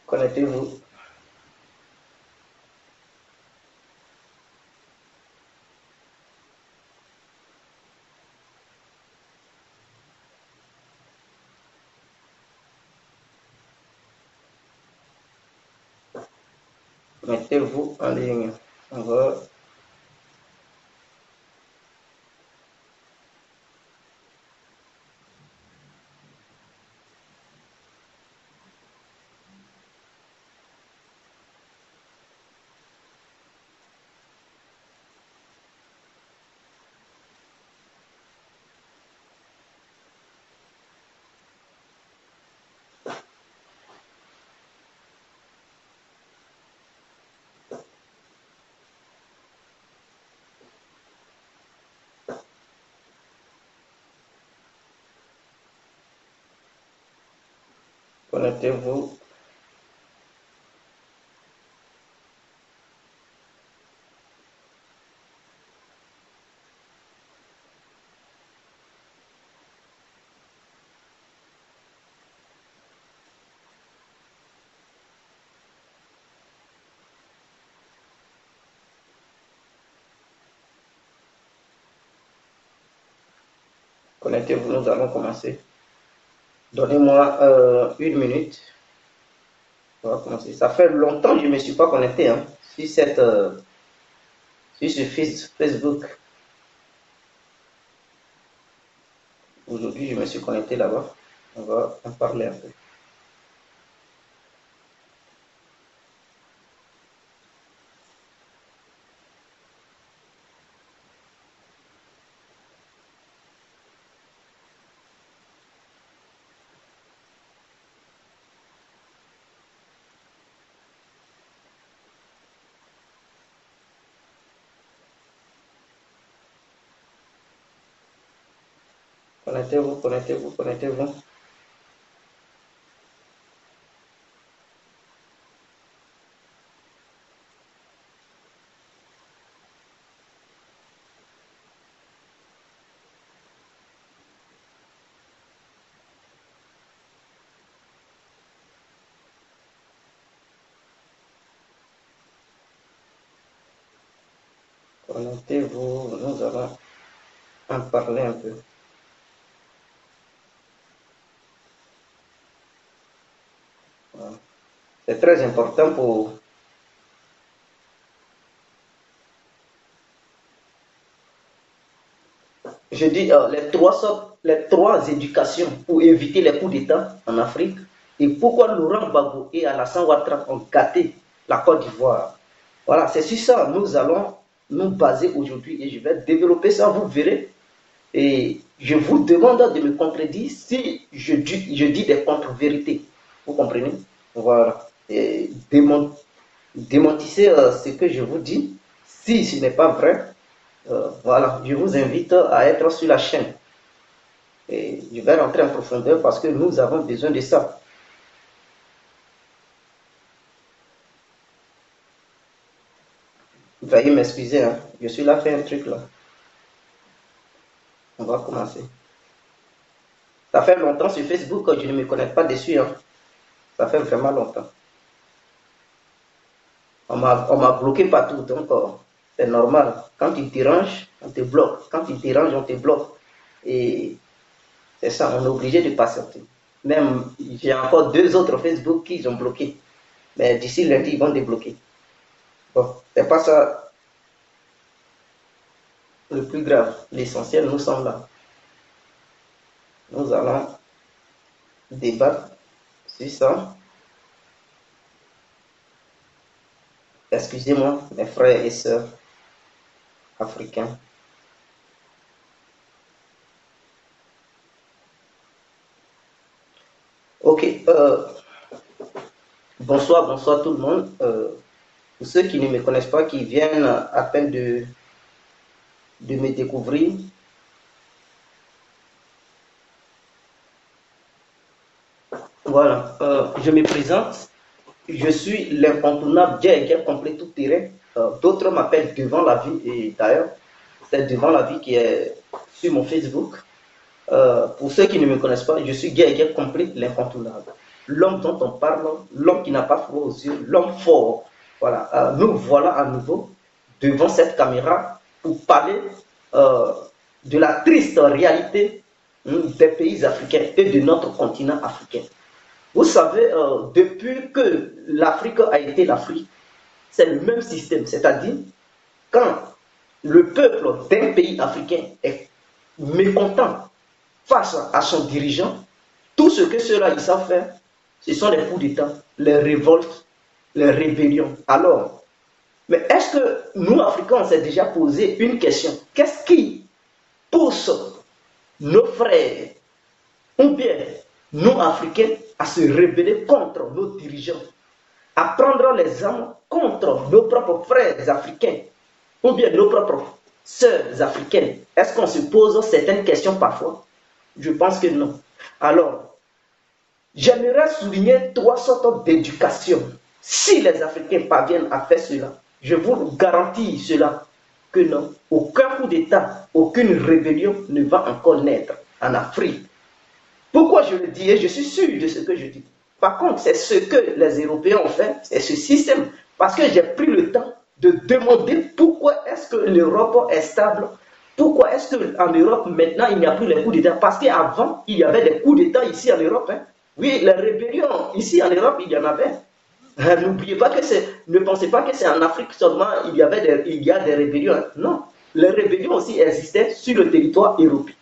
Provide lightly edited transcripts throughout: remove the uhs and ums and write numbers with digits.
Connectez-vous. Mettez-vous en ligne. On va. Connectez-vous. Connectez-vous, nous allons commencer. Donnez-moi une minute. On va commencer. Ça fait longtemps que je ne me suis pas connecté sur, sur ce Facebook. Aujourd'hui, je me suis connecté là-bas. On va en parler un peu. Connectez-vous, connectez-vous, connectez-vous. Connectez-vous, nous allons en parler un peu. Voilà. C'est très important pour... Je dis les trois éducations pour éviter les coups d'État en Afrique et pourquoi Laurent Gbagbo et Alassane Ouattara ont gâté la Côte d'Ivoire. Voilà, c'est sur ça que nous allons nous baser aujourd'hui et je vais développer ça, vous verrez. Et je vous demande de me contredire si je dis des contre-vérités. Vous comprenez? Voilà. Et démentissez ce que je vous dis. Si ce n'est pas vrai, voilà, je vous invite à être sur la chaîne. Et je vais rentrer en profondeur parce que nous avons besoin de ça. Veuillez m'excuser, hein. Je suis là, fait un truc là. On va commencer. Ça fait longtemps sur Facebook que je ne me connecte pas dessus. Hein. Ça fait vraiment longtemps. On m'a bloqué partout, donc c'est normal. Quand il te dérange, on te bloque. Quand il te dérange, on te bloque. Et c'est ça, on est obligé de patienter. Même, j'ai encore deux autres Facebook qui ont bloqué. Mais d'ici lundi, ils vont débloquer. Bon, c'est pas ça le plus grave. L'essentiel, nous sommes là. Nous allons débattre sur ça. Excusez-moi, mes frères et sœurs africains. Ok, bonsoir, bonsoir tout le monde. Pour ceux qui ne me connaissent pas, qui viennent à peine de me découvrir, voilà, je me présente. Je suis l'incontournable Djé complet tout terrain. D'autres m'appellent Devant la vie, et d'ailleurs, c'est Devant la vie qui est sur mon Facebook. Pour ceux qui ne me connaissent pas, je suis Djé complet l'incontournable. l'homme dont on parle, l'homme qui n'a pas froid aux yeux, l'homme fort. Voilà, nous voilà à nouveau devant cette caméra pour parler de la triste réalité des pays africains et de notre continent africain. Vous savez, depuis que l'Afrique a été l'Afrique, c'est le même système, c'est-à-dire quand le peuple d'un pays africain est mécontent face à son dirigeant, tout ce que ceux-là ils savent faire, ce sont les coups d'État, les révoltes, les rébellions. Alors, mais est-ce que nous, Africains, on s'est déjà posé une question? Qu'est-ce qui pousse nos frères, ou bien nous, Africains, à se rebeller contre nos dirigeants, à prendre les armes contre nos propres frères africains, ou bien nos propres sœurs africaines? Est-ce qu'on se pose certaines questions parfois? Je pense que non. Alors, j'aimerais souligner trois sortes d'éducation. Si les Africains parviennent à faire cela, je vous garantis cela, que non, aucun coup d'État, aucune rébellion ne va encore naître en Afrique. Pourquoi je le dis? Et je suis sûr de ce que je dis. Par contre, c'est ce que les Européens ont fait, c'est ce système. Parce que j'ai pris le temps de demander pourquoi est-ce que l'Europe est stable. Pourquoi est-ce qu'en Europe, maintenant, il n'y a plus les coups d'État? Parce qu'avant, il y avait des coups d'État ici en Europe. Hein. Oui, les rébellions, ici en Europe, il y en avait. N'oubliez pas que c'est, ne pensez pas que c'est en Afrique seulement il y a des rébellions. Hein. Non, les rébellions aussi existaient sur le territoire européen.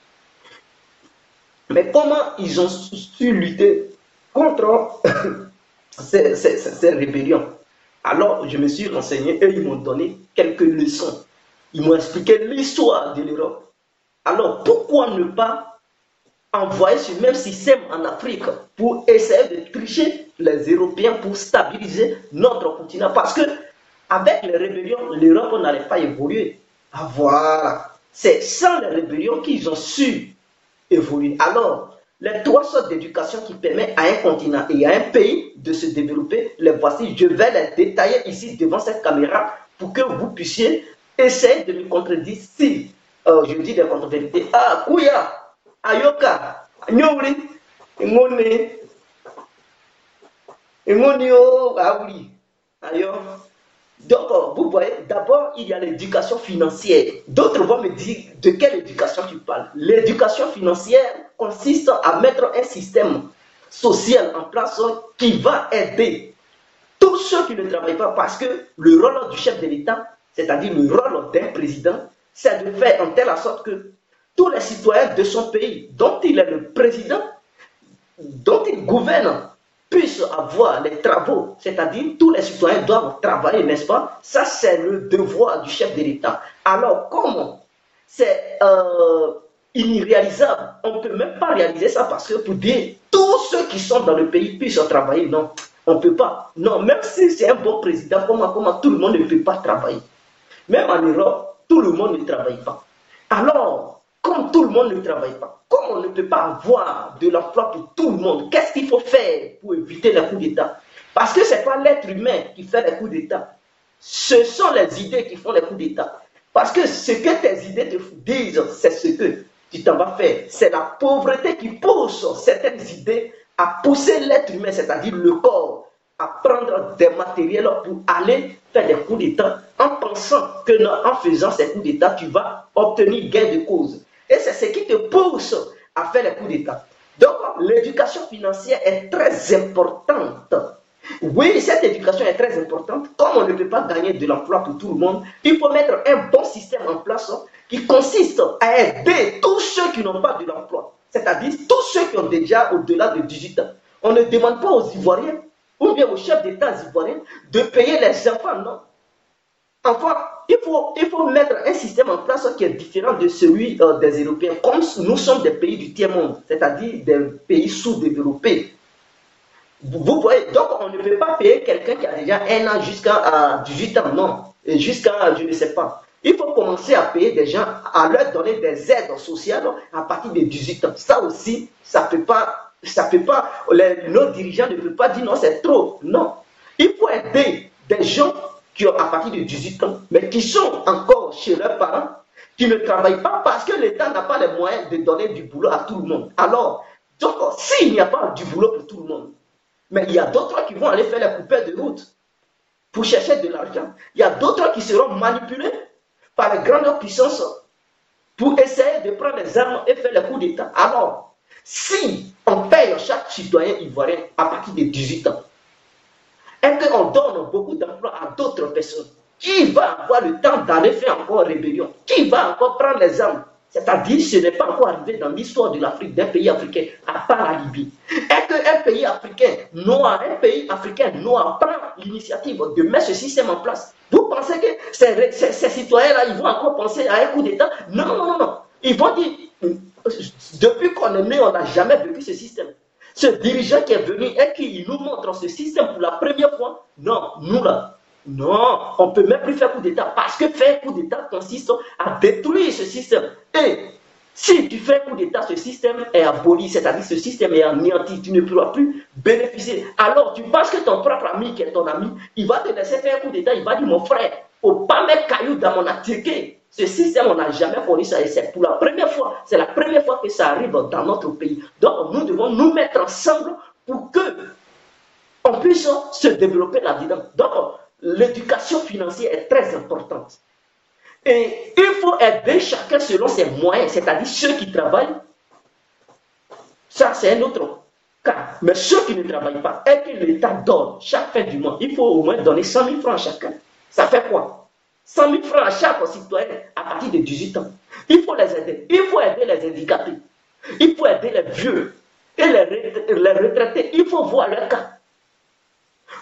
Mais comment ils ont su lutter contre ces rébellions? Alors, je me suis renseigné et ils m'ont donné quelques leçons. Ils m'ont expliqué l'histoire de l'Europe. Alors, pourquoi ne pas envoyer ce même système en Afrique pour essayer de tricher les Européens pour stabiliser notre continent? Parce que avec les rébellions, l'Europe n'allait pas évoluer. Ah voilà, c'est sans les rébellions qu'ils ont su évoluer. Alors, les trois sortes d'éducation qui permettent à un continent et à un pays de se développer, les voici. Je vais les détailler ici devant cette caméra pour que vous puissiez essayer de me contredire si je dis des contre-vérités. Ah, Kouya, Ayoka, Nyori, Ngone, Ngonio, Aouli, Ayo. Donc, vous voyez, d'abord, il y a l'éducation financière. D'autres vont me dire de quelle éducation tu parles. L'éducation financière consiste à mettre un système social en place qui va aider tous ceux qui ne travaillent pas, parce que le rôle du chef de l'État, c'est-à-dire le rôle d'un président, c'est de faire en telle sorte que tous les citoyens de son pays, dont il est le président, dont il gouverne, puissent avoir les travaux, c'est-à-dire tous les citoyens doivent travailler, n'est-ce pas? Ça, c'est le devoir du chef de l'État. Alors, comment? C'est irréalisable. On ne peut même pas réaliser ça parce que pour dire tous ceux qui sont dans le pays puissent travailler, non, on ne peut pas. Non, même si c'est un bon président, comment tout le monde ne peut pas travailler? Même en Europe, tout le monde ne travaille pas. Alors, comme tout le monde ne travaille pas, comme on ne peut pas avoir de l'emploi pour tout le monde, qu'est-ce qu'il faut faire pour éviter les coups d'État? Parce que ce n'est pas l'être humain qui fait les coups d'État. Ce sont les idées qui font les coups d'État. Parce que ce que tes idées te disent, c'est ce que tu t'en vas faire. C'est la pauvreté qui pousse certaines idées à pousser l'être humain, c'est-à-dire le corps, à prendre des matériels pour aller faire des coups d'État en pensant que en faisant ces coups d'État, tu vas obtenir gain de cause. Et c'est ce qui te pousse à faire les coups d'État. Donc, l'éducation financière est très importante. Oui, cette éducation est très importante. Comme on ne peut pas gagner de l'emploi pour tout le monde, il faut mettre un bon système en place qui consiste à aider tous ceux qui n'ont pas de l'emploi. C'est-à-dire tous ceux qui ont déjà au-delà de 18 ans. On ne demande pas aux Ivoiriens ou bien aux chefs d'État ivoiriens de payer les enfants, non. Enfin, il faut mettre un système en place qui est différent de celui des Européens. Comme nous sommes des pays du tiers-monde, c'est-à-dire des pays sous-développés. Vous voyez, donc on ne peut pas payer quelqu'un qui a déjà 1 an jusqu'à 18 ans, non. Et jusqu'à, je ne sais pas. Il faut commencer à payer des gens, à leur donner des aides sociales à partir de 18 ans. Ça aussi, ça ne peut pas, nos dirigeants ne peuvent pas dire non, c'est trop. Non. Il faut aider des gens qui ont à partir de 18 ans, mais qui sont encore chez leurs parents, qui ne travaillent pas parce que l'État n'a pas les moyens de donner du boulot à tout le monde. Alors, donc, s'il n'y a pas du boulot pour tout le monde, Mais il y a d'autres qui vont aller faire les coupeurs de route pour chercher de l'argent. Il y a d'autres qui seront manipulés par les grandes puissances pour essayer de prendre les armes et faire les coups d'État. Alors, si on paye chaque citoyen ivoirien à partir de 18 ans, et qu'on donne beaucoup d'emplois à d'autres personnes, qui va avoir le temps d'aller faire encore rébellion? Qui va encore prendre les armes? C'est-à-dire, ce n'est pas encore arrivé dans l'histoire de l'Afrique, d'un pays africain, à part la Libye. Et qu'un pays africain noir, prend l'initiative de mettre ce système en place. Vous pensez que ces citoyens-là, ils vont encore penser à un coup d'État? Non, non, non, non. Ils vont dire, depuis qu'on est né, on n'a jamais vécu ce système. Ce dirigeant qui est venu et qui nous montre ce système pour la première fois, non, nous là, non, on ne peut même plus faire coup d'État parce que faire coup d'État consiste à détruire ce système. Et si tu fais coup d'État, ce système est aboli, c'est-à-dire ce système est anéanti, tu ne pourras plus bénéficier. Alors tu penses que ton propre ami qui est ton ami, il va te laisser faire un coup d'État, il va dire mon frère, faut pas mettre caillou dans mon attiqué. Ce système, on n'a jamais connu ça et c'est pour la première fois, c'est la première fois que ça arrive dans notre pays. Donc nous devons nous mettre ensemble pour que on puisse se développer là-dedans. Donc l'éducation financière est très importante. Et il faut aider chacun selon ses moyens, c'est-à-dire ceux qui travaillent. Ça, c'est un autre cas. Mais ceux qui ne travaillent pas, et que l'État donne chaque fin du mois, il faut au moins donner 100 000 francs à chacun. Ça fait quoi? 100 000 francs à chaque citoyen à partir de 18 ans. Il faut les aider. Il faut aider les handicapés. Il faut aider les vieux et les retraités. Il faut voir leur cas.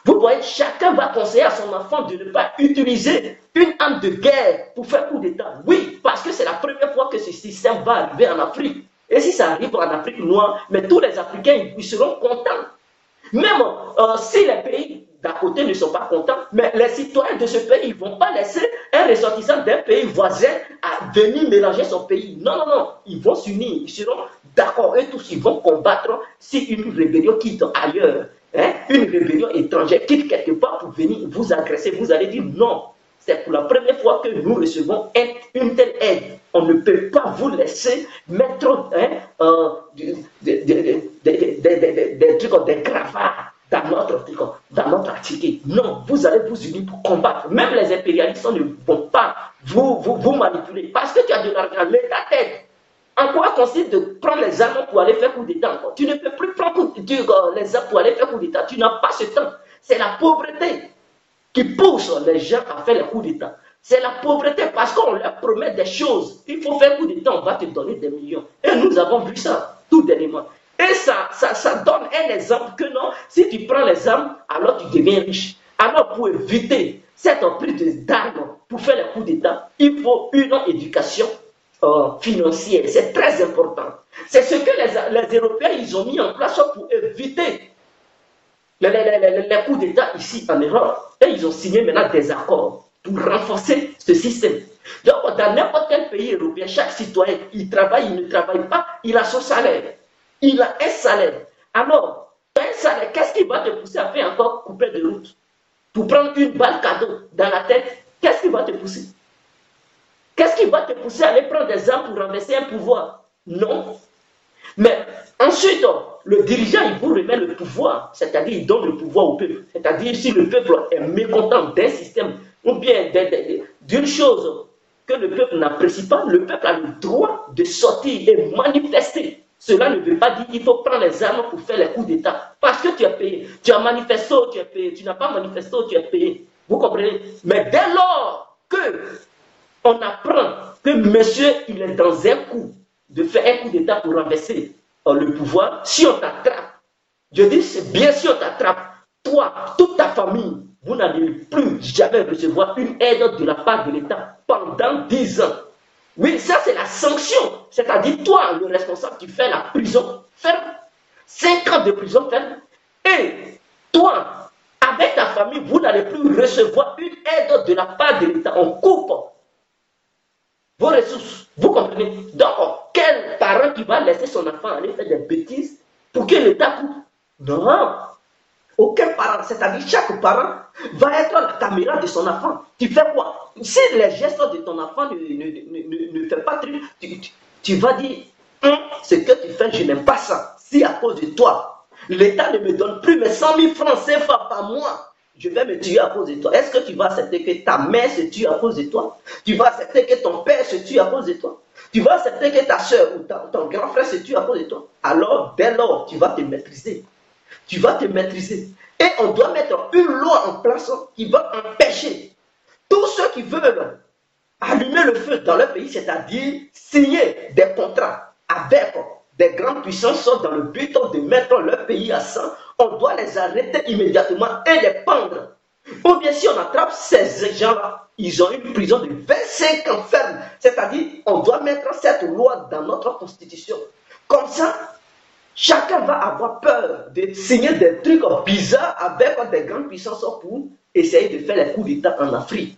Vous voyez, chacun va conseiller à son enfant de ne pas utiliser une arme de guerre pour faire coup d'État. Oui, parce que c'est la première fois que ce système va arriver en Afrique. Et si ça arrive en Afrique noire, mais tous les Africains, ils seront contents. Même si les pays d'à côté ne sont pas contents, mais les citoyens de ce pays ne vont pas laisser un ressortissant d'un pays voisin à venir mélanger son pays. Non, non, non. Ils vont s'unir. Ils seront d'accord. Eux tous, ils vont combattre si une rébellion quitte ailleurs. Une rébellion étrangère quitte quelque part pour venir vous agresser. Vous allez dire non. C'est pour la première fois que nous recevons une telle aide. On ne peut pas vous laisser mettre des gravats dans notre article. Non, vous allez vous unir pour combattre. Même les impérialistes ne vont pas vous manipuler. Parce que tu as de l'argent, l'État t'aide. En quoi consiste de prendre les armes pour aller faire coup d'État encore? Tu ne peux plus prendre les armes pour aller faire coup d'État. Tu n'as pas ce temps. C'est la pauvreté qui pousse les gens à faire les coups d'État. C'est la pauvreté parce qu'on leur promet des choses. Il faut faire coup d'État, on va te donner des millions. Et nous avons vu ça tout dernièrement. Et ça donne un exemple que non, si tu prends les armes, alors tu deviens riche. Alors pour éviter cette prise d'armes pour faire les coups d'État, il faut une éducation financière. C'est très important. C'est ce que les Européens ils ont mis en place pour éviter les coups d'État ici en Europe. Et ils ont signé maintenant des accords pour renforcer ce système. Donc, dans n'importe quel pays européen, chaque citoyen, il travaille, il ne travaille pas, il a son salaire. Il a un salaire. Alors, un salaire, qu'est-ce qui va te pousser à faire encore couper de route? Pour prendre une balle cadeau dans la tête, qu'est-ce qui va te pousser? Qu'est-ce qui va te pousser à aller prendre des armes pour renverser un pouvoir? Non. Mais ensuite, le dirigeant, il vous remet le pouvoir, c'est-à-dire il donne le pouvoir au peuple. C'est-à-dire si le peuple est mécontent d'un système ou bien d'une chose que le peuple n'apprécie pas, le peuple a le droit de sortir et manifester. Cela ne veut pas dire qu'il faut prendre les armes pour faire les coups d'État. Parce que tu as payé. Tu as manifesté, tu as payé. Tu n'as pas manifesté, tu as payé. Vous comprenez? Mais dès lors que on apprend que monsieur, il est dans un coup de faire un coup d'État pour renverser le pouvoir, si on t'attrape, je dis c'est bien si on t'attrape, toi, toute ta famille, vous n'allez plus jamais recevoir une aide de la part de l'État pendant 10 ans. Oui, ça c'est la sanction. C'est-à-dire toi, le responsable, tu fais la prison ferme. 5 ans de prison ferme. Et toi, avec ta famille, vous n'allez plus recevoir une aide de la part de l'État. On coupe vos ressources. Vous comprenez? Donc, quel parent qui va laisser son enfant aller faire des bêtises pour que l'État coupe? Non. Aucun parent, c'est-à-dire chaque parent va être la caméra de son enfant. Tu fais quoi? Si les gestes de ton enfant ne fait pas truc, tu vas dire, ce que tu fais, je n'aime pas ça. Si à cause de toi, L'État ne me donne plus mes 100 000 francs CFA par mois. Je vais me tuer à cause de toi. Est-ce que tu vas accepter que ta mère se tue à cause de toi? Tu vas accepter que ton père se tue à cause de toi? Tu vas accepter que ta soeur ou ton grand frère se tue à cause de toi? Alors, dès lors, tu vas te maîtriser. Tu vas te maîtriser. Et on doit mettre une loi en place qui va empêcher tous ceux qui veulent allumer le feu dans leur pays, c'est-à-dire signer des contrats avec des grandes puissances dans le but de mettre leur pays à sang, on doit les arrêter immédiatement et les pendre. Ou bien si on attrape ces gens-là, ils ont une prison de 25 ans ferme. C'est-à-dire, on doit mettre cette loi dans notre constitution. Comme ça, chacun va avoir peur de signer des trucs bizarres avec des grandes puissances pour essayer de faire les coups d'État en Afrique.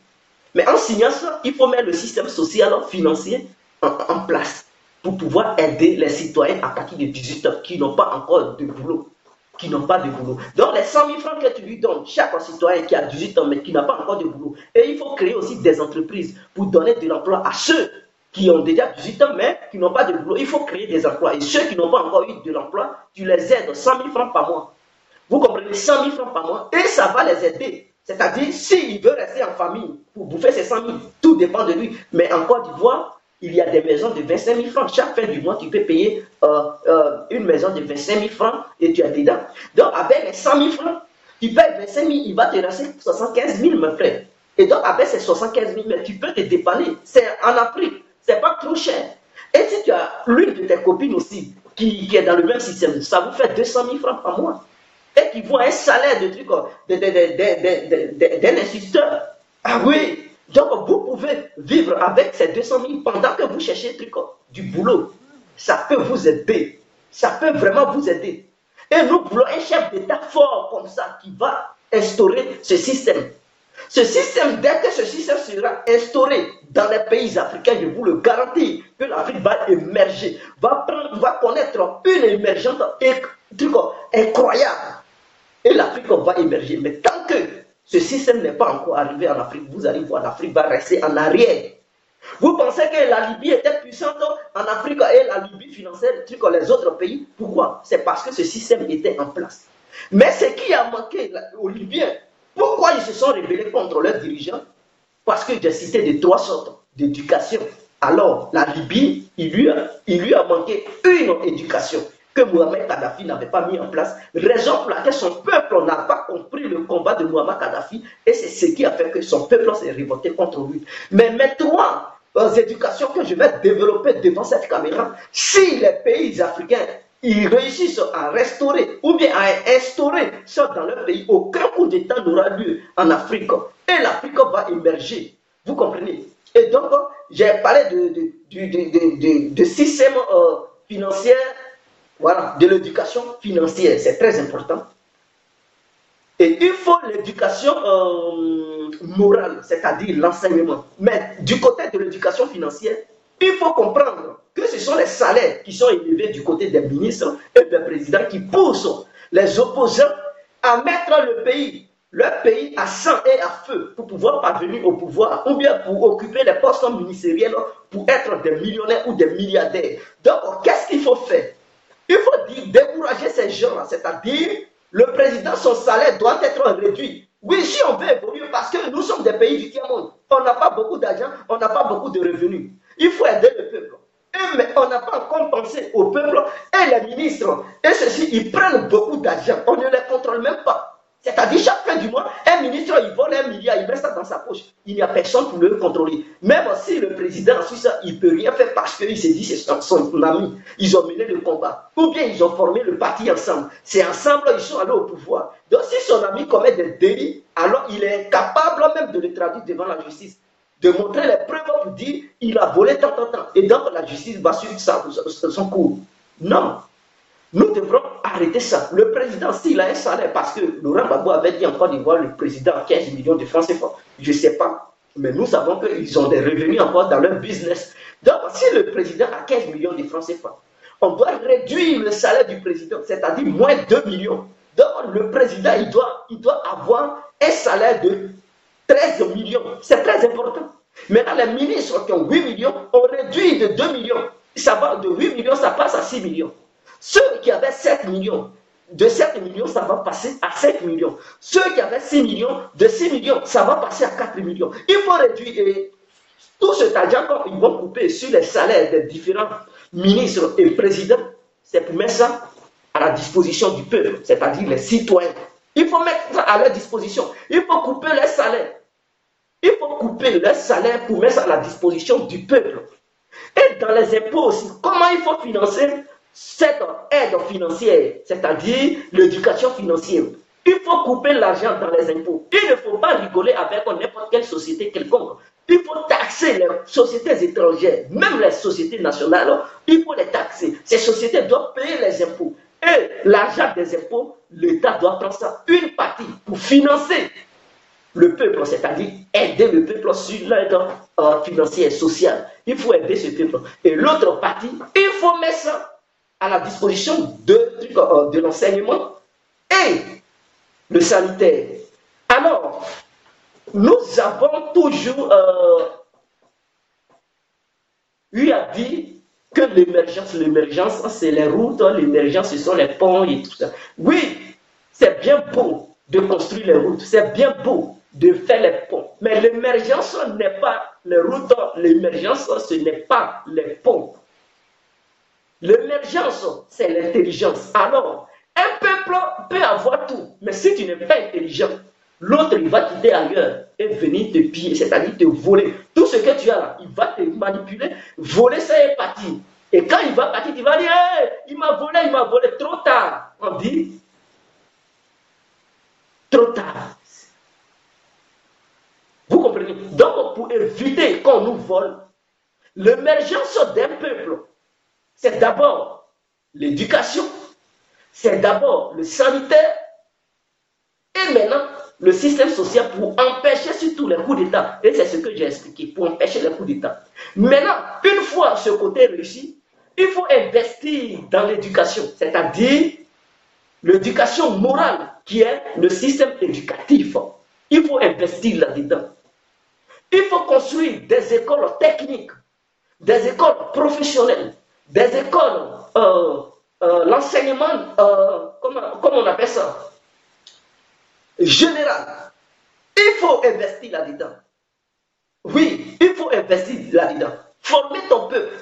Mais en signant ça, il faut mettre le système social, financier en place pour pouvoir aider les citoyens à partir de 18 ans qui n'ont pas encore de boulot. Qui n'ont pas de boulot. Donc les 100 000 francs que tu lui donnes, chaque citoyen qui a 18 ans mais qui n'a pas encore de boulot. Et il faut créer aussi des entreprises pour donner de l'emploi à ceux qui ont déjà 18 ans mais qui n'ont pas de boulot. Il faut créer des emplois. Et ceux qui n'ont pas encore eu de l'emploi, tu les aides 100 000 francs par mois. Vous comprenez, 100 000 francs par mois et ça va les aider. C'est-à-dire, s'il veut rester en famille pour bouffer ses 100 000, tout dépend de lui. Mais en Côte d'Ivoire, il y a des maisons de 25 000 francs. Chaque fin du mois, tu peux payer une maison de 25 000 francs et tu es dedans. Donc, avec les 100 000 francs, tu payes 25 000, il va te rester 75 000, mon frère. Et donc, avec ces 75 000, tu peux te dépanner. C'est en Afrique, c'est pas trop cher. Et si tu as l'une de tes copines aussi qui est dans le même système, ça vous fait 200 000 francs par mois. Et qui voient un salaire de truc d'un instituteur. Ah oui, donc vous pouvez vivre avec ces 200 000 pendant que vous cherchez du boulot. Ça peut vous aider. Ça peut vraiment vous aider. Et nous voulons un chef d'État fort comme ça qui va instaurer ce système. Ce système, dès que ce système sera instauré dans les pays africains, je vous le garantis que l'Afrique va émerger, va connaître une émergence incroyable. Et l'Afrique va émerger. Mais tant que ce système n'est pas encore arrivé en Afrique, vous allez voir, l'Afrique va rester en arrière. Vous pensez que la Libye était puissante en Afrique et la Libye finançait les autres pays? Pourquoi? C'est parce que ce système était en place. Mais ce qui a manqué aux Libyens, pourquoi ils se sont rebellés contre leurs dirigeants? Parce que j'ai cité de trois sortes d'éducation. Alors, la Libye, il lui a manqué une éducation que Mohamed Kadhafi n'avait pas mis en place, raison pour laquelle son peuple n'a pas compris le combat de Mohamed Kadhafi, et c'est ce qui a fait que son peuple s'est révolté contre lui. Mais maintenant, les éducations que je vais développer devant cette caméra, si les pays africains ils réussissent à restaurer ou bien à instaurer ça dans leur pays, aucun coup d'État n'aura lieu en Afrique, et l'Afrique va émerger. Vous comprenez? Et donc, j'ai parlé de système financier. Voilà, de l'éducation financière, c'est très important. Et il faut l'éducation morale, c'est-à-dire l'enseignement. Mais du côté de l'éducation financière, il faut comprendre que ce sont les salaires qui sont élevés du côté des ministres et des présidents qui poussent les opposants à mettre leur pays à sang et à feu pour pouvoir parvenir au pouvoir ou bien pour occuper les postes ministériels pour être des millionnaires ou des milliardaires. Donc, qu'est-ce qu'il faut faire? Il faut décourager ces gens-là, c'est-à-dire le président, son salaire doit être réduit. Oui, si on veut évoluer, parce que nous sommes des pays du tiers-monde, on n'a pas beaucoup d'argent, on n'a pas beaucoup de revenus. Il faut aider le peuple. Mais on n'a pas encore pensé au peuple et les ministres. Et ceux-ci, ils prennent beaucoup d'argent, on ne les contrôle même pas. C'est-à-dire, chaque fin du mois, un ministre, il vole 1 milliard, il met ça dans sa poche. Il n'y a personne pour le contrôler. Même si le président en Suisse, il ne peut rien faire parce qu'il s'est dit c'est son ami. Ils ont mené le combat. Ou bien ils ont formé le parti ensemble. C'est ensemble, ils sont allés au pouvoir. Donc, si son ami commet des délits, alors il est incapable même de le traduire devant la justice. De montrer les preuves pour dire il a volé tant. Et donc, la justice va suivre son cours. Non. Nous devrons arrêter ça. Le président, s'il a un salaire, parce que Laurent Gbagbo avait dit en Côte d'Ivoire, le président a 15 millions de francs CFA. Je ne sais pas, mais nous savons qu'ils ont des revenus encore dans leur business. Donc, si le président a 15 millions de francs CFA, on doit réduire le salaire du président, c'est-à-dire moins 2 millions. Donc, le président, il doit avoir un salaire de 13 millions. C'est très important. Maintenant, les ministres qui ont 8 millions, on réduit de 2 millions. Ça va de 8 millions, ça passe à 6 millions. Ceux qui avaient 7 millions, de 7 millions, ça va passer à 5 millions. Ceux qui avaient 6 millions, de 6 millions, ça va passer à 4 millions. Il faut réduire tout cet argent qu'ils vont couper sur les salaires des différents ministres et présidents. C'est pour mettre ça à la disposition du peuple, c'est-à-dire les citoyens. Il faut mettre ça à leur disposition. Il faut couper les salaires. Il faut couper les salaires pour mettre ça à la disposition du peuple. Et dans les impôts aussi, comment il faut financer cette aide financière, c'est-à-dire l'éducation financière. Il faut couper l'argent dans les impôts. Il ne faut pas rigoler avec n'importe quelle société quelconque. Il faut taxer les sociétés étrangères, même les sociétés nationales, il faut les taxer. Ces sociétés doivent payer les impôts. Et l'argent des impôts, l'État doit prendre ça, une partie, pour financer le peuple, c'est-à-dire aider le peuple sur l'aide financière, sociale. Il faut aider ce peuple. Et l'autre partie, il faut mettre ça à la disposition de l'enseignement et le sanitaire. Alors, nous avons toujours eu à dire que l'émergence, c'est les routes, l'émergence, ce sont les ponts et tout ça. Oui, c'est bien beau de construire les routes, c'est bien beau de faire les ponts, mais l'émergence n'est pas les routes, l'émergence, ce n'est pas les ponts. L'émergence, c'est l'intelligence. Alors, un peuple peut avoir tout, mais si tu n'es pas intelligent, l'autre, il va quitter ailleurs et venir te piller, c'est-à-dire te voler. Tout ce que tu as là, il va te manipuler, voler ça est parti. Et quand il va partir, tu vas dire, hey, il m'a volé, trop tard. On dit, trop tard. Vous comprenez? Donc, pour éviter qu'on nous vole, l'émergence d'un peuple, c'est d'abord l'éducation, c'est d'abord le sanitaire, et maintenant, le système social pour empêcher surtout les coups d'État. Et c'est ce que j'ai expliqué, pour empêcher les coups d'État. Maintenant, une fois ce côté réussi, il faut investir dans l'éducation, c'est-à-dire l'éducation morale, qui est le système éducatif. Il faut investir là-dedans. Il faut construire des écoles techniques, des écoles professionnelles, des écoles, l'enseignement, comment on appelle ça, général. Il faut investir là-dedans. Oui, il faut investir là-dedans. Former ton peuple.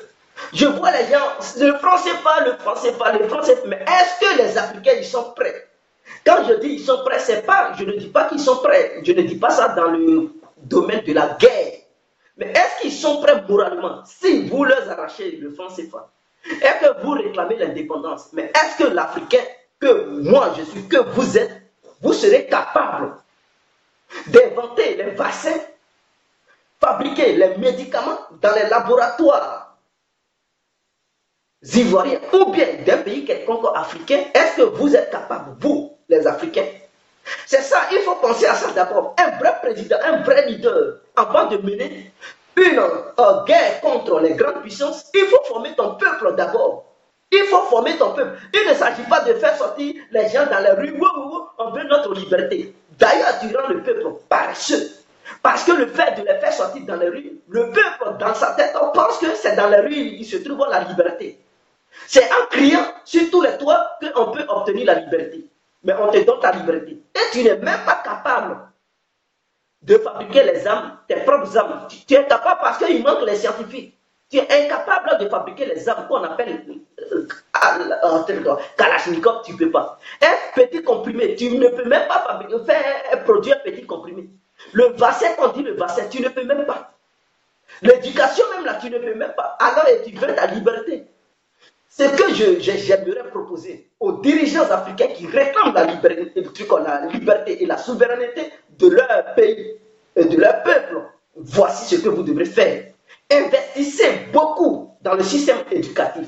Je vois les gens, le français pas, mais est-ce que les Africains, ils sont prêts? Quand je dis ils sont prêts, c'est pas, je ne dis pas qu'ils sont prêts, je ne dis pas ça dans le domaine de la guerre. Mais est-ce qu'ils sont prêts moralement? Si vous leur arrachez le franc CFA et que vous réclamez l'indépendance, mais est-ce que l'Africain, que moi je suis, que vous êtes, vous serez capable d'inventer les vaccins, fabriquer les médicaments dans les laboratoires ivoiriens ou bien d'un pays quelconque africain? Est-ce que vous êtes capable, vous, les Africains? C'est ça, il faut penser à ça d'abord. Un vrai président, un vrai leader, avant de mener une guerre contre les grandes puissances, il faut former ton peuple d'abord. Il faut former ton peuple. Il ne s'agit pas de faire sortir les gens dans les rues. On veut notre liberté. D'ailleurs, tu rends le peuple paresseux. Parce que le fait de les faire sortir dans les rues, le peuple, dans sa tête, on pense que c'est dans les rues qu'il se trouve la liberté. C'est en criant sur tous les toits qu'on peut obtenir la liberté. Mais on te donne ta liberté. Et tu n'es même pas capable de fabriquer les armes, tes propres armes. Tu es capable parce qu'il manque les scientifiques. Tu es incapable de fabriquer les armes qu'on appelle Kalachnikov, tu ne peux pas. Un petit comprimé, tu ne peux même pas produire un petit comprimé. Le vaccin, on dit le vaccin, tu ne peux même pas. L'éducation même là, tu ne peux même pas. Alors tu veux ta liberté. Ce que j'aimerais proposer aux dirigeants africains qui réclament la liberté et la souveraineté de leur pays et de leur peuple, voici ce que vous devrez faire. Investissez beaucoup dans le système éducatif.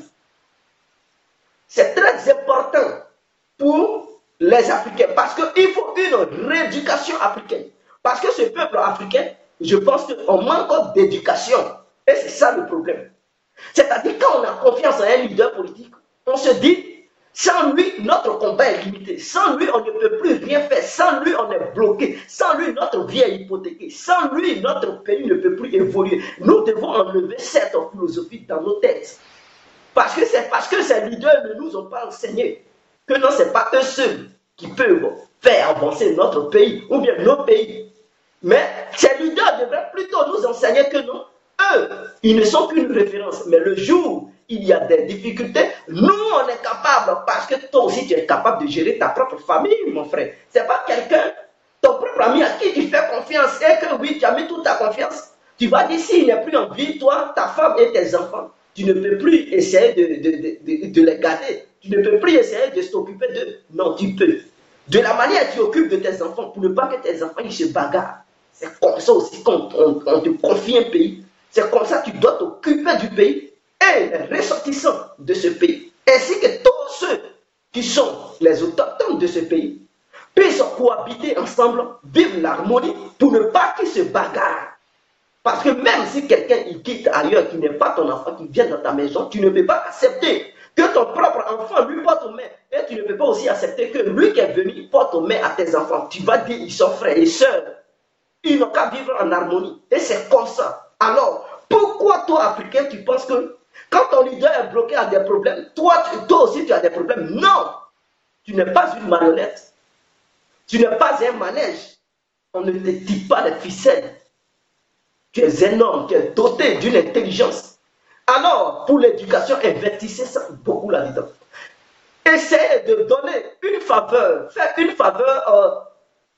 C'est très important pour les Africains parce qu'il faut une rééducation africaine. Parce que ce peuple africain, je pense qu'on manque d'éducation. Et c'est ça le problème. C'est-à-dire quand on a confiance en un leader politique, on se dit, sans lui, notre combat est limité. Sans lui, on ne peut plus rien faire. Sans lui, on est bloqué. Sans lui, notre vie est hypothéquée. Sans lui, notre pays ne peut plus évoluer. Nous devons enlever cette philosophie dans nos têtes. Parce que c'est parce que ces leaders ne nous ont pas enseigné. que non, ce n'est pas eux seuls qui peuvent faire avancer notre pays ou bien nos pays. Mais ces leaders devraient plutôt nous enseigner que non, eux, ils ne sont qu'une référence. Mais le jour où il y a des difficultés, nous, on est capable, parce que toi aussi, tu es capable de gérer ta propre famille, mon frère. Ce n'est pas quelqu'un, ton propre ami à qui tu fais confiance et que oui, tu as mis toute ta confiance. Tu vas dire, s'il n'est plus en vie, toi, ta femme et tes enfants, tu ne peux plus essayer de les garder. Tu ne peux plus essayer de s'occuper d'eux. Non, tu peux. De la manière que tu occupes de tes enfants, pour ne pas que tes enfants ils se bagarrent. C'est comme ça aussi qu'on te confie un pays. C'est comme ça que tu dois t'occuper du pays et les ressortissants de ce pays, ainsi que tous ceux qui sont les autochtones de ce pays, puissent cohabiter ensemble, vivre l'harmonie pour ne pas qu'ils se bagarrent. Parce que même si quelqu'un il quitte ailleurs, qui n'est pas ton enfant, qui vient dans ta maison, tu ne peux pas accepter que ton propre enfant lui porte main. Et tu ne peux pas aussi accepter que lui qui est venu porte main à tes enfants. Tu vas dire, ils sont frères et sœurs. Ils n'ont qu'à vivre en harmonie. Et c'est comme ça. Alors, pourquoi toi, Africain, tu penses que quand ton leader est bloqué à des problèmes, toi aussi, tu as des problèmes? Non! Tu n'es pas une marionnette. Tu n'es pas un manège. On ne te dit pas les ficelles. Tu es énorme, tu es doté d'une intelligence. Alors, pour l'éducation, investissez ça beaucoup là-dedans. Essayez de donner une faveur, faire une faveur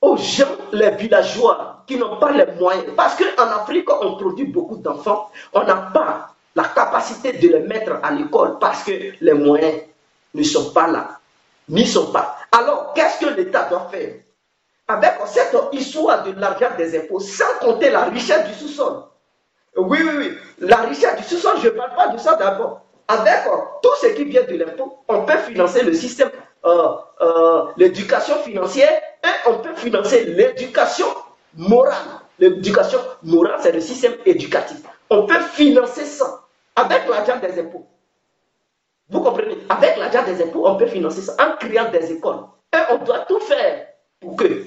aux gens, les villageois, qui n'ont pas les moyens. Parce qu'en Afrique, on produit beaucoup d'enfants, on n'a pas la capacité de les mettre à l'école parce que les moyens ne sont pas là, n'y sont pas. Alors, qu'est-ce que l'État doit faire? Avec cette histoire de l'argent des impôts, sans compter la richesse du sous-sol. Oui, la richesse du sous-sol, je ne parle pas de ça d'abord. Avec tout ce qui vient de l'impôt, on peut financer le système, l'éducation financière et on peut financer l'éducation morale. L'éducation morale, c'est le système éducatif. On peut financer ça avec l'argent des impôts. Vous comprenez? Avec l'argent des impôts, on peut financer ça en créant des écoles. Et on doit tout faire pour que,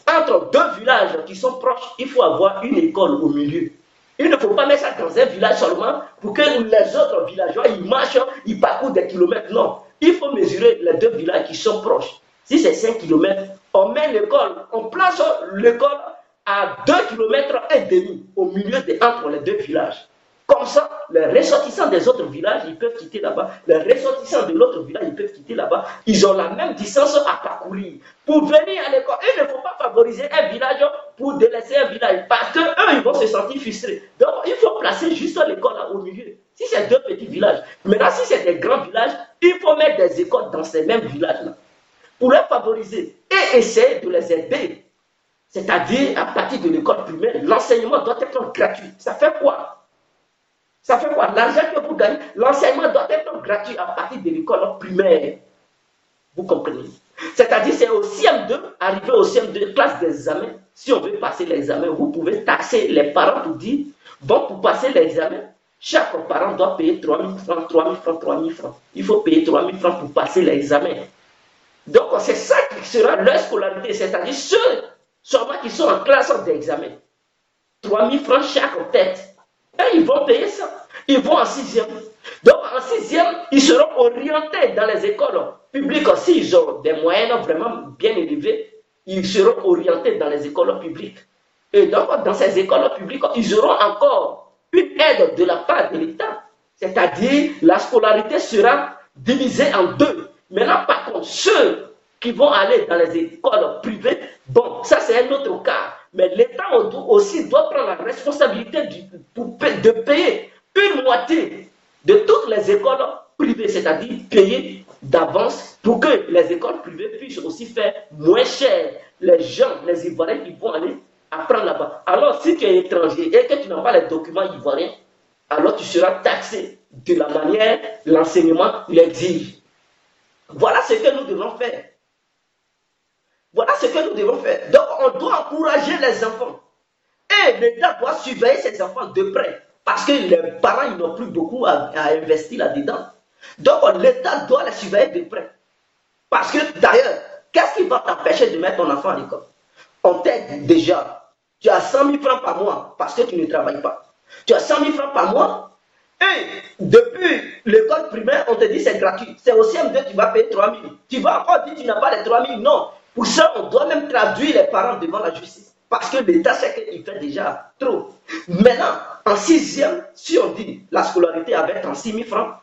entre deux villages qui sont proches, il faut avoir une école au milieu. Il ne faut pas mettre ça dans un village seulement pour que les autres villageois, ils marchent, ils parcourent des kilomètres. Non, il faut mesurer les deux villages qui sont proches. Si c'est 5 kilomètres, on met l'école, on place l'école à 2 kilomètres et demi au milieu entre les deux villages. Comme ça, les ressortissants des autres villages, ils peuvent quitter là-bas. Les ressortissants de l'autre village, ils peuvent quitter là-bas. Ils ont la même distance à parcourir. Pour venir à l'école, il ne faut pas favoriser un village pour délaisser un village. Parce qu'eux, ils vont se sentir frustrés. Donc, il faut placer juste l'école au milieu. Si c'est deux petits villages. Maintenant, si c'est des grands villages, il faut mettre des écoles dans ces mêmes villages-là. Pour les favoriser et essayer de les aider. C'est-à-dire, à partir de l'école primaire, l'enseignement doit être gratuit. Ça fait quoi? Ça fait quoi? L'argent que vous gagnez, l'enseignement doit être gratuit à partir de l'école primaire. Vous comprenez? C'est-à-dire, c'est au CM2, arrivé au CM2, classe d'examen. Si on veut passer l'examen, vous pouvez taxer les parents pour dire, bon, pour passer l'examen, chaque parent doit payer 3 000 francs, 3 000 francs, 3 000 francs. Il faut payer 3 000 francs pour passer l'examen. Donc, c'est ça qui sera leur scolarité, c'est-à-dire ceux seulement qui sont en classe d'examen. 3 000 francs chaque tête. Et ils vont payer ça. Ils vont en 6e. Donc, en 6e, ils seront orientés dans les écoles publiques. S'ils ont des moyens vraiment bien élevés, ils seront orientés dans les écoles publiques. Et donc, dans ces écoles publiques, ils auront encore une aide de la part de l'État. C'est-à-dire, la scolarité sera divisée en deux. Maintenant, par contre, ceux qui vont aller dans les écoles privées, bon, ça c'est un autre cas. Mais l'État aussi doit prendre la responsabilité de payer une moitié de toutes les écoles privées, c'est-à-dire payer d'avance pour que les écoles privées puissent aussi faire moins cher. Les gens, les Ivoiriens qui vont aller apprendre là-bas. Alors, si tu es étranger et que tu n'as pas les documents ivoiriens, alors tu seras taxé de la manière l'enseignement l'exige. Voilà ce que nous devons faire. Voilà ce que nous devons faire. Donc, on doit encourager les enfants. Et l'État doit surveiller ses enfants de près. Parce que les parents, ils n'ont plus beaucoup à investir là-dedans. Donc, l'État doit les surveiller de près. Parce que, d'ailleurs, qu'est-ce qui va t'empêcher de mettre ton enfant à l'école? On t'aide déjà. Tu as 100 000 francs par mois parce que tu ne travailles pas. Tu as 100 000 francs par mois Et depuis l'école primaire, on te dit c'est gratuit. C'est au CM2, tu vas payer 3 000. Tu vas encore dire tu n'as pas les 3 000. Non. Pour ça, on doit même traduire les parents devant la justice. Parce que l'État sait qu'il fait déjà trop. Maintenant, en sixième, si on dit la scolarité avec 36 000 francs,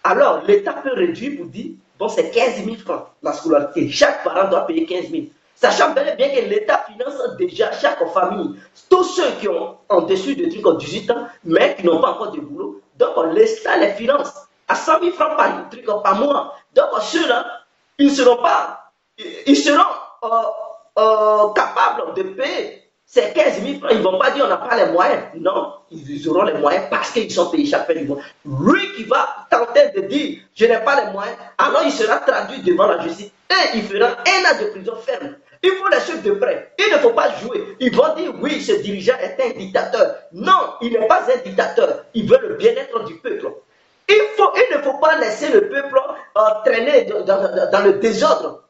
alors l'État peut réduire pour dire, bon, c'est 15 000 francs la scolarité. Chaque parent doit payer 15 000. Sachant bel et bien que l'État finance déjà chaque famille. Tous ceux qui ont en dessus de trucs en 18 ans, mais qui n'ont pas encore de boulot, donc l'État les finance à 100 000 francs par mois. Donc ceux-là, ils seront capables de payer ces 15 000 francs. Ils ne vont pas dire on n'a pas les moyens. Non, ils auront les moyens parce qu'ils sont payés chaque fin du mois. Lui qui va tenter de dire je n'ai pas les moyens, alors il sera traduit devant la justice et il fera 1 an de prison ferme. Il faut les suivre de près. Il ne faut pas jouer. Ils vont dire oui, ce dirigeant est un dictateur. Non, il n'est pas un dictateur. Il veut le bien-être du peuple. Il ne faut pas laisser le peuple traîner dans le désordre,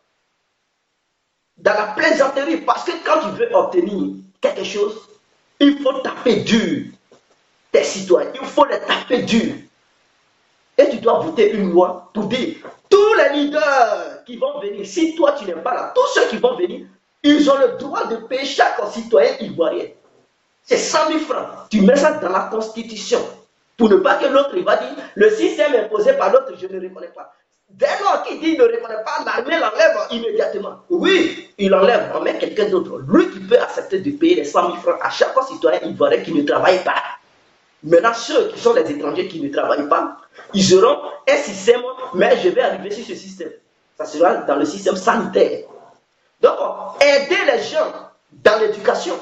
dans la plaisanterie, parce que quand tu veux obtenir quelque chose, il faut taper dur tes citoyens, il faut les taper dur. Et tu dois voter une loi pour dire, tous les leaders qui vont venir, si toi tu n'es pas là, tous ceux qui vont venir, ils ont le droit de payer chaque citoyen ivoirien. C'est 100 000 francs. Tu mets ça dans la Constitution. Pour ne pas que l'autre, il va dire, le système imposé par l'autre, je ne reconnais pas. Dès lors qu'il dit, il ne reconnaît pas, l'armée l'enlève immédiatement. Oui, il enlève, on met quelqu'un d'autre. Lui qui peut accepter de payer les 100 000 francs à chaque citoyen ivoirien qui ne travaille pas. Maintenant, ceux qui sont les étrangers qui ne travaillent pas, ils auront un système, mais je vais arriver sur ce système. Ça sera dans le système sanitaire. Donc, aider les gens dans l'éducation.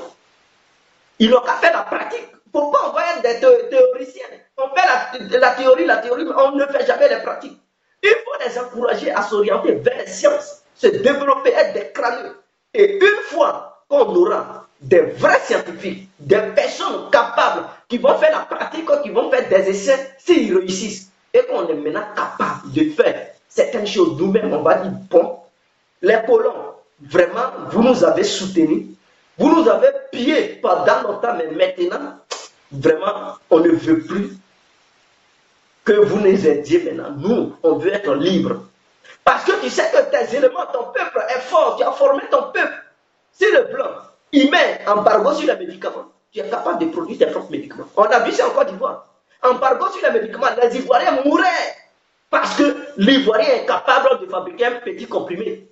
Ils n'ont qu'à faire la pratique. Il ne faut pas envoyer des théoriciens. On fait la théorie, mais on ne fait jamais les pratiques. Il faut les encourager à s'orienter vers les sciences, se développer, être des crâneux. Et une fois qu'on aura des vrais scientifiques, des personnes capables qui vont faire la pratique, qui vont faire des essais, s'ils réussissent, et qu'on est maintenant capable de faire certaines choses nous-mêmes, on va dire, bon, les colons, vraiment, vous nous avez soutenus, vous nous avez pillés pendant longtemps, mais maintenant, vraiment, on ne veut plus que vous nous aidiez maintenant. Nous, on veut être libres. Parce que tu sais que tes éléments, ton peuple est fort, tu as formé ton peuple. Si le blanc, il met embargo sur les médicaments, tu es capable de produire tes propres médicaments. On a vu ça en Côte d'Ivoire. Embargo sur les médicaments, les Ivoiriens mouraient. Parce que l'Ivoirien est capable de fabriquer un petit comprimé.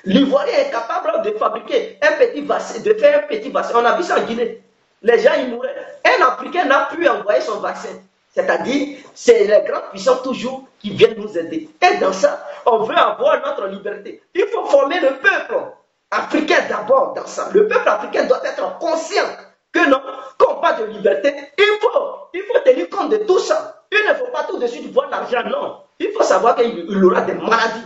L'Ivoirien est capable de fabriquer un petit vaccin, de faire un petit vaccin. On a vu ça en Guinée. Les gens, ils mouraient. Un Africain n'a pu envoyer son vaccin. C'est-à-dire, c'est les grandes puissances toujours qui viennent nous aider. Et dans ça, on veut avoir notre liberté. Il faut former le peuple africain d'abord dans ça. Le peuple africain doit être conscient que non, qu'on parle de liberté, il faut tenir compte de tout ça. Il ne faut pas tout de suite voir l'argent, non. Il faut savoir qu'il aura des maladies.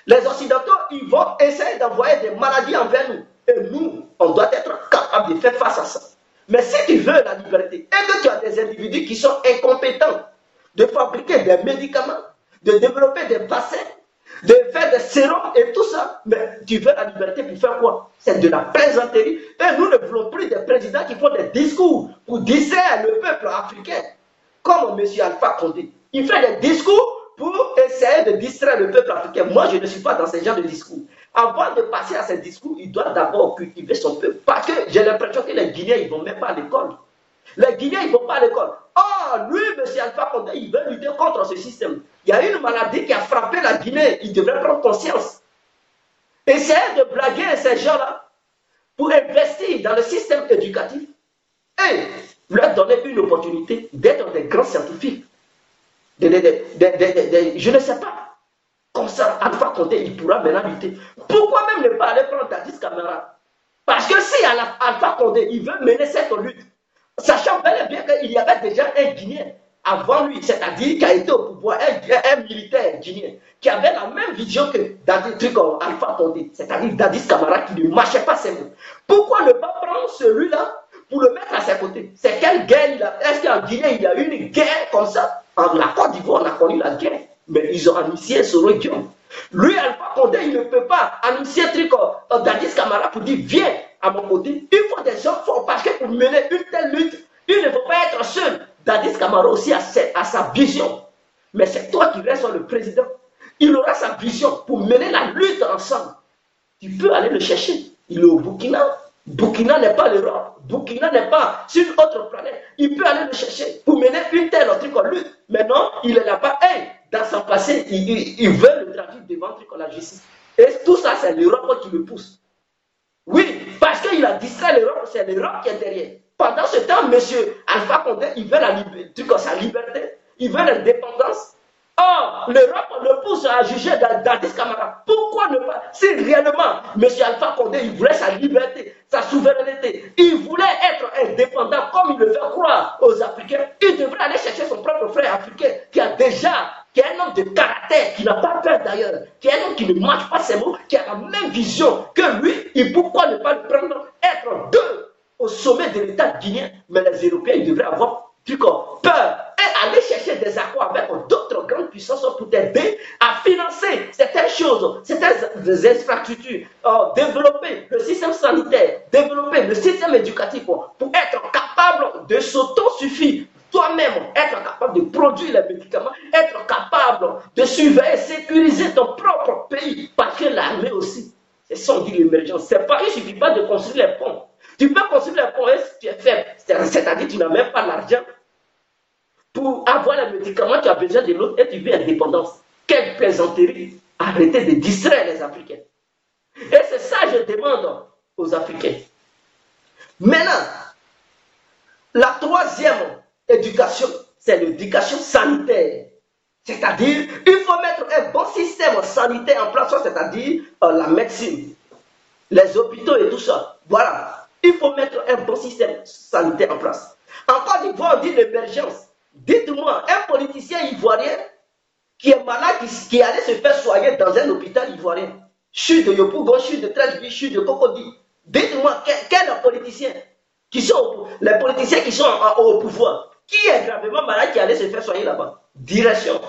Les Occidentaux, ils vont essayer d'envoyer des maladies envers nous. Et nous, on doit être capable de faire face à ça. Mais si tu veux la liberté, et que tu as des individus qui sont incompétents de fabriquer des médicaments, de développer des vaccins, de faire des sérums et tout ça, mais tu veux la liberté pour faire quoi? C'est de la plaisanterie. Et nous ne voulons plus des présidents qui font des discours pour distraire le peuple africain. Comme M. Alpha Condé. Il fait des discours pour essayer de distraire le peuple africain. Moi, je ne suis pas dans ce genre de discours. Avant de passer à ce discours, il doit d'abord cultiver son peuple. Parce que j'ai l'impression que les Guinéens, ils ne vont même pas à l'école. Les Guinéens, ils ne vont pas à l'école. Oh, lui, M. Alpha Condé, il veut lutter contre ce système. Il y a une maladie qui a frappé la Guinée. Il devrait prendre conscience. Essayer de blaguer ces gens-là pour investir dans le système éducatif et leur donner une opportunité d'être des grands scientifiques. Je ne sais pas. Comme ça, Alpha Condé, il pourra maintenant lutter. Pourquoi même ne pas aller prendre Dadis Camara? Parce que si Alpha Condé, il veut mener cette lutte, sachant bel et bien qu'il y avait déjà un Guinéen avant lui, c'est-à-dire qui a été au pouvoir, un militaire guinéen, qui avait la même vision que Alpha Condé, c'est-à-dire Dadis Camara, qui ne marchait pas ses mots. Pourquoi ne pas prendre celui-là pour le mettre à ses côtés? C'est quelle guerre il a? Est-ce qu'en Guinée, il y a eu une guerre comme ça? En la Côte d'Ivoire, on a connu la guerre. Mais ils ont annoncé Soro Diom. Lui, Alpha Condé, il ne peut pas annoncer un truc Dadis Camara pour dire viens à mon côté. Il faut des gens forts parce que pour mener une telle lutte, il ne faut pas être seul. Dadis Camara aussi a sa vision. Mais c'est toi qui restes le président. Il aura sa vision pour mener la lutte ensemble. Tu peux aller le chercher. Il est au Burkina. Burkina n'est pas l'Europe. Burkina n'est pas sur une autre planète. Il peut aller le chercher pour mener une telle autre lutte. Maintenant, il est là-bas. Hey, dans son passé, il veut le traduire devant la justice. Et tout ça, c'est l'Europe qui le pousse. Oui, parce qu'il a distrait l'Europe, c'est l'Europe qui est derrière. Pendant ce temps, M. Alpha Condé, il veut sa liberté, il veut l'indépendance. Or, l'Europe le pousse à juger Dadis Camara. Pourquoi ne pas? Si réellement M. Alpha Condé, il voulait sa liberté, sa souveraineté, il voulait être indépendant comme il le fait croire aux Africains, il devrait aller chercher son propre frère africain qui est un homme de caractère, qui n'a pas peur d'ailleurs, qui est un homme qui ne mange pas ses mots, qui a la même vision que lui, et pourquoi ne pas le prendre, être deux au sommet de l'État guinéen. Mais les Européens, ils devraient avoir peur et aller chercher des accords avec d'autres grandes puissances pour t'aider à financer certaines choses, certaines infrastructures, développer le système sanitaire, développer le système éducatif pour être capable de s'autosuffire. Toi-même, être capable de produire les médicaments, être capable de surveiller, sécuriser ton propre pays, parce que l'armée aussi, c'est ça on dit l'émergence. Il ne suffit pas de construire les ponts. Tu peux construire les ponts si tu es faible, c'est-à-dire que tu n'as même pas l'argent. Pour avoir les médicaments, tu as besoin de l'autre et tu veux indépendance. Quelle plaisanterie! Arrêtez de distraire les Africains. Et c'est ça que je demande aux Africains. Maintenant, la troisième éducation, c'est l'éducation sanitaire. C'est-à-dire, il faut mettre un bon système sanitaire en place, c'est-à-dire la médecine, les hôpitaux et tout ça. Voilà. Il faut mettre un bon système sanitaire en place. En Côte d'Ivoire, on dit l'émergence. Dites-moi, un politicien ivoirien qui est malade, qui allait se faire soigner dans un hôpital ivoirien, chute de Yopougon, chute de Trècheville, chute de Cocody. Dites-moi, quel politicien les politiciens qui sont au pouvoir, qui est gravement malade qui allait se faire soigner là-bas? Direction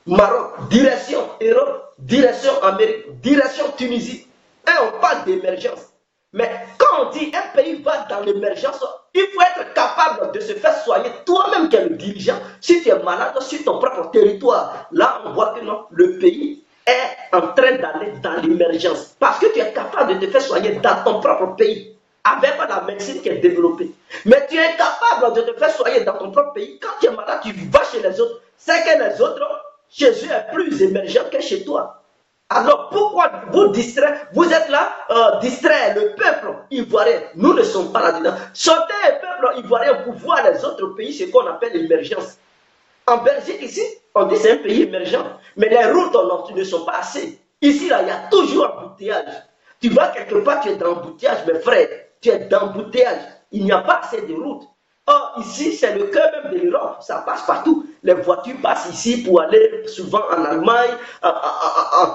Maroc, direction Europe, direction Amérique, direction Tunisie. Et on parle d'émergence. Mais quand on dit un pays va dans l'émergence, il faut être capable de se faire soigner toi-même qui es le dirigeant. Si tu es malade sur ton propre territoire, là on voit que non, le pays est en train d'aller dans l'émergence. Parce que tu es capable de te faire soigner dans ton propre pays, avec la médecine qui est développée. Mais tu es incapable de te faire soigner dans ton propre pays. Quand tu es malade, tu vas chez les autres. C'est que les autres, chez eux, est plus émergent que chez toi. Alors pourquoi vous distraire? Vous êtes là, distraire le peuple ivoirien. Nous ne sommes pas là-dedans. Sortez le peuple ivoirien pour voir les autres pays, ce qu'on appelle l'émergence. En Belgique, ici, on dit que c'est un pays émergent. Mais les routes ne sont pas assez. Ici, là, il y a toujours un embouteillage. Tu vas quelque part, tu es dans l'embouteillage, mes frères. Tu es dans l'embouteillage. Il n'y a pas assez de routes. Or, ici, c'est le cœur même de l'Europe. Ça passe partout. Les voitures passent ici pour aller souvent en Allemagne, en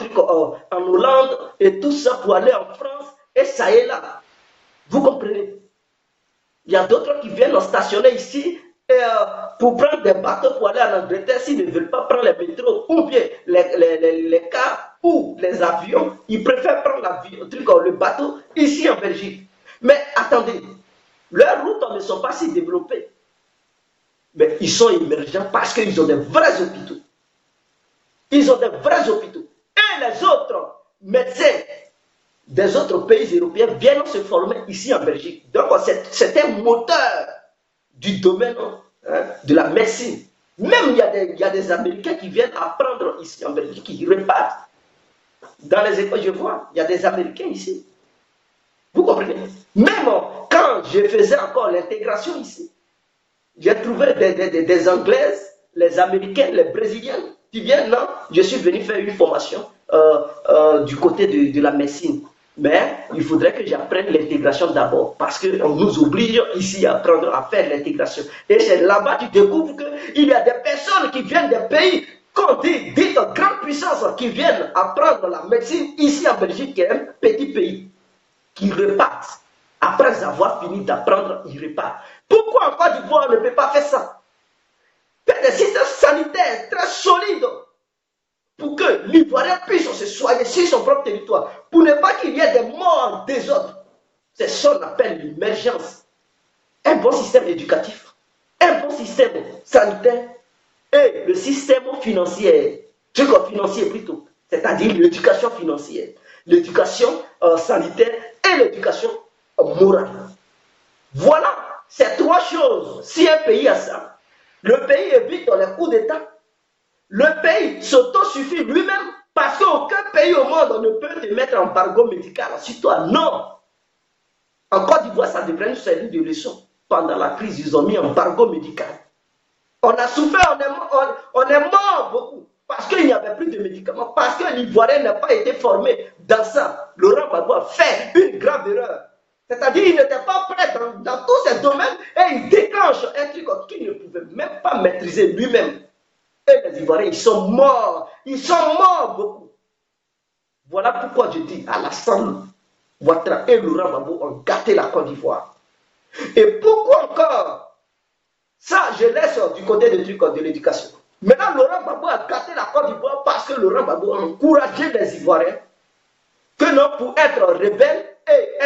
Hollande, et tout ça pour aller en France. Et ça est là. Vous comprenez? Il y a d'autres qui viennent stationner ici pour prendre des bateaux pour aller en Angleterre s'ils ne veulent pas prendre les métros ou bien les cars ou les avions. Ils préfèrent prendre le bateau ici en Belgique. Mais attendez. Leurs routes ne sont pas si développées. Mais ils sont émergents parce qu'ils ont des vrais hôpitaux. Ils ont des vrais hôpitaux. Et les autres médecins des autres pays européens viennent se former ici en Belgique. Donc c'est un moteur du domaine de la médecine. Même il y a des Américains qui viennent apprendre ici en Belgique, qui repartent. Dans les écoles, je vois, il y a des Américains ici. Vous comprenez? Même quand je faisais encore l'intégration ici, j'ai trouvé des Anglaises, les Américains, les Brésiliens qui viennent, non, je suis venu faire une formation du côté de la médecine. Mais il faudrait que j'apprenne l'intégration d'abord, parce qu'on nous oblige ici à apprendre à faire l'intégration. Et c'est là-bas que tu découvres qu'il y a des personnes qui viennent des pays, qu'on dit grande puissance, qui viennent apprendre la médecine ici en Belgique, qui est un petit pays, qui repartent. Après avoir fini d'apprendre, ils repartent. Pourquoi en Côte d'Ivoire on ne peut pas faire ça? Faire des systèmes sanitaires très solides pour que l'Ivoirien puisse se soigner sur son propre territoire, pour ne pas qu'il y ait des morts en désordre. C'est ça qu'on appelle l'émergence. Un bon système éducatif. un bon système sanitaire et le système financier, truc financier plutôt, c'est-à-dire l'éducation financière, l'éducation sanitaire et l'éducation morale. Voilà, ces trois choses. Si un pays a ça, le pays évite les coups d'État, le pays s'autosuffit lui-même parce qu'aucun pays au monde ne peut te mettre en embargo médical sur toi. Non. En Côte d'Ivoire, ça devrait nous servir de leçon. Pendant la crise, ils ont mis un embargo médical. On a souffert, on est mort beaucoup. Parce qu'il n'y avait plus de médicaments. Parce que l'Ivoirien n'a pas été formé dans ça. Laurent Gbagbo a fait une grave erreur. C'est-à-dire qu'il n'était pas prêt dans tous ces domaines et il déclenche un truc qu'il ne pouvait même pas maîtriser lui-même. Et les Ivoiriens, ils sont morts. Ils sont morts beaucoup. Voilà pourquoi je dis Alassane Ouattara et Laurent Gbagbo ont gâté la Côte d'Ivoire. Et pourquoi encore? Ça, je laisse du côté des trucs de l'éducation. Maintenant, Laurent Gbagbo a gâté la Côte d'Ivoire parce que Laurent Gbagbo a encouragé les Ivoiriens que non, pour être rebelle et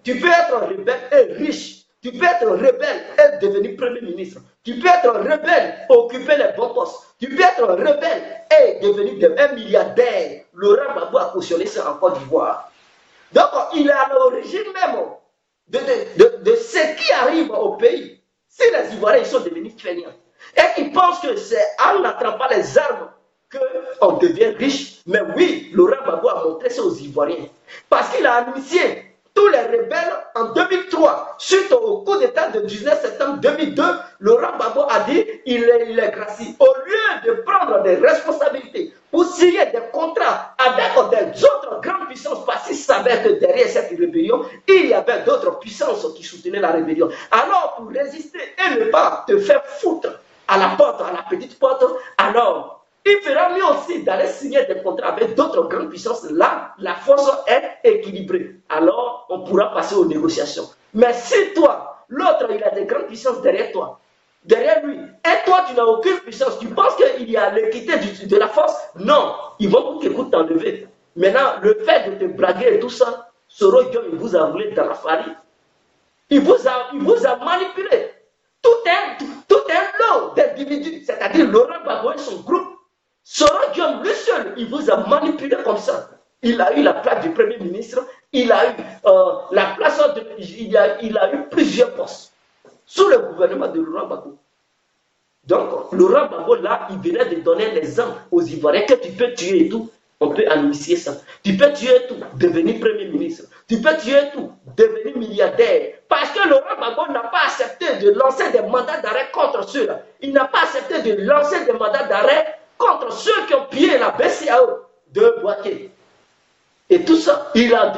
tu peux être rebelle et riche. Tu peux être rebelle et devenir Premier ministre. Tu peux être rebelle et occuper les bons postes. Tu peux être rebelle et devenir un milliardaire. Laurent Gbagbo a cautionné ça en Côte d'Ivoire. Donc, il est à l'origine même de ce qui arrive au pays. Si les Ivoiriens sont devenus fainéants et qu'ils pensent que c'est en n'attrapant les armes qu'on devient riche, mais oui, Laurent Gbagbo a montré ça aux Ivoiriens. Parce qu'il a initié tous les rebelles en 2003, suite au coup d'État de 19 septembre 2002, Laurent Gbagbo a dit il est gracié. Au lieu de prendre des responsabilités pour signer des contrats avec des autres grandes puissances, parce qu'il savait que derrière cette rébellion, il y avait d'autres puissances qui soutenaient la rébellion. Alors, pour résister et ne pas te faire foutre à la porte, à la petite porte, alors il fera mieux aussi d'aller signer des contrats avec d'autres grandes puissances. Là, la force est équilibrée. Alors, on pourra passer aux négociations. Mais si toi, l'autre, il a des grandes puissances derrière toi, derrière lui, et toi, tu n'as aucune puissance, tu penses qu'il y a l'équité de la force? Non, ils vont coûter coûte t'enlever. Maintenant, le fait de te braguer et tout ça, Soro Diom, il vous a roulé dans la farine. Il vous a manipulé. Tout un lot d'individus, c'est-à-dire Laurent Gbagbo et son groupe. Soro Diom, lui seul, il vous a manipulé comme ça. Il a eu la place du Premier ministre, il a eu la place, il a eu plusieurs postes sous le gouvernement de Laurent Gbagbo. Donc, Laurent Gbagbo, là, il venait de donner l'exemple aux Ivoiriens que tu peux tuer et tout. On peut initier ça. Tu peux tuer tout, devenir Premier ministre. Tu peux tuer tout, devenir milliardaire. Parce que Laurent Gbagbo n'a pas accepté de lancer des mandats d'arrêt contre ceux-là. Il n'a pas accepté de lancer des mandats d'arrêt contre ceux qui ont pillé la BCAO de Boaké. Et tout ça, il a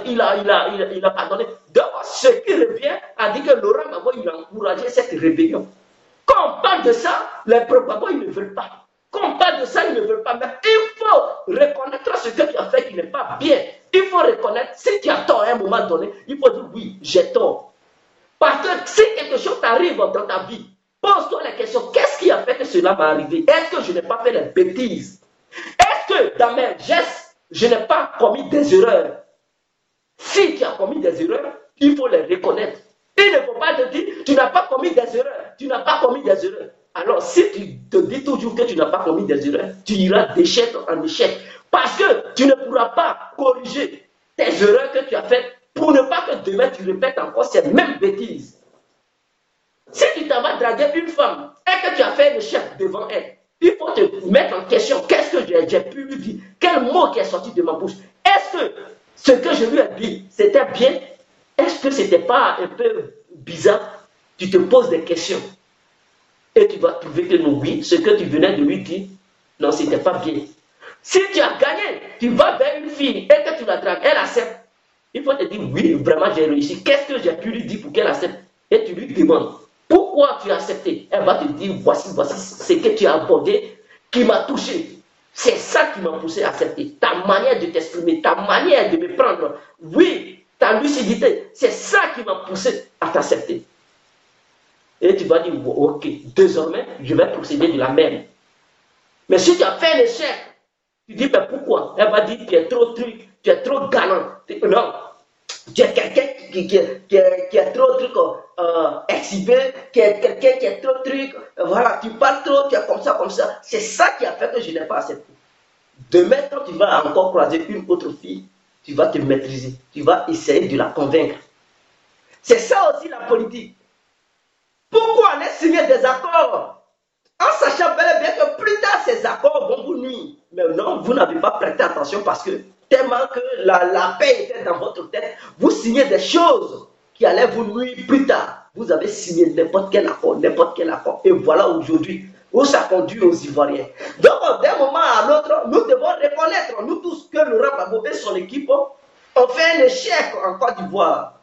pardonné. Donc, ce qui revient a dit que Laurent Gbagbo, il a encouragé cette rébellion. Quand on parle de ça, les Gbagbo, ils ne veulent pas. Quand on parle de ça, ils ne veulent pas. Mais il faut reconnaître ce que tu as fait qui n'est pas bien. Il faut reconnaître, si tu as tort à un moment donné, il faut dire oui, j'ai tort. Parce que si quelque chose t'arrive dans ta vie, pose-toi la question, qu'est-ce qui a fait que cela m'est arrivé? Est-ce que je n'ai pas fait des bêtises? Est-ce que dans mes gestes, je n'ai pas commis des erreurs? Si tu as commis des erreurs, il faut les reconnaître. Il ne faut pas te dire, tu n'as pas commis des erreurs, tu n'as pas commis des erreurs. Alors, si tu te dis toujours que tu n'as pas commis des erreurs, tu iras d'échec en échec. Parce que tu ne pourras pas corriger tes erreurs que tu as faites pour ne pas que demain tu répètes encore ces mêmes bêtises. Si tu t'en vas draguer une femme et que tu as fait un échec devant elle, il faut te mettre en question, qu'est-ce que j'ai pu lui dire? Quel mot qui est sorti de ma bouche? Est-ce que ce que je lui ai dit, c'était bien? Est-ce que ce n'était pas un peu bizarre? Tu te poses des questions. Et tu vas trouver que non, oui, ce que tu venais de lui dire, non, ce n'était pas bien. Si tu as gagné, tu vas vers une fille et que tu la dragues, elle accepte. Il faut te dire, oui, vraiment, j'ai réussi. Qu'est-ce que j'ai pu lui dire pour qu'elle accepte? Et tu lui demandes, pourquoi tu as accepté? Elle va te dire, voici ce que tu as abordé qui m'a touché. C'est ça qui m'a poussé à accepter. Ta manière de t'exprimer, ta manière de me prendre. Oui, ta lucidité, c'est ça qui m'a poussé à t'accepter. Et tu vas dire, ok, désormais, je vais procéder de la même. Mais si tu as fait un échec, tu dis, mais pourquoi? Elle va dire, tu es trop truc, tu es trop galant. Non, tu es quelqu'un qui est trop truc exhibé, qui est quelqu'un qui est trop truc, voilà, tu parles trop, tu es comme ça, comme ça. C'est ça qui a fait que je n'ai pas accepté. Demain, quand tu vas encore croiser une autre fille, tu vas te maîtriser, tu vas essayer de la convaincre. C'est ça aussi la politique. Pourquoi aller signer des accords en sachant bel et bien que plus tard ces accords vont vous nuire? Mais non, vous n'avez pas prêté attention parce que tellement que la paix était dans votre tête, vous signez des choses qui allaient vous nuire plus tard. Vous avez signé n'importe quel accord, et voilà aujourd'hui où ça conduit aux Ivoiriens. Donc, d'un moment à l'autre, nous devons reconnaître, nous tous, que Laurent Gbagbo et son équipe ont fait un échec en Côte d'Ivoire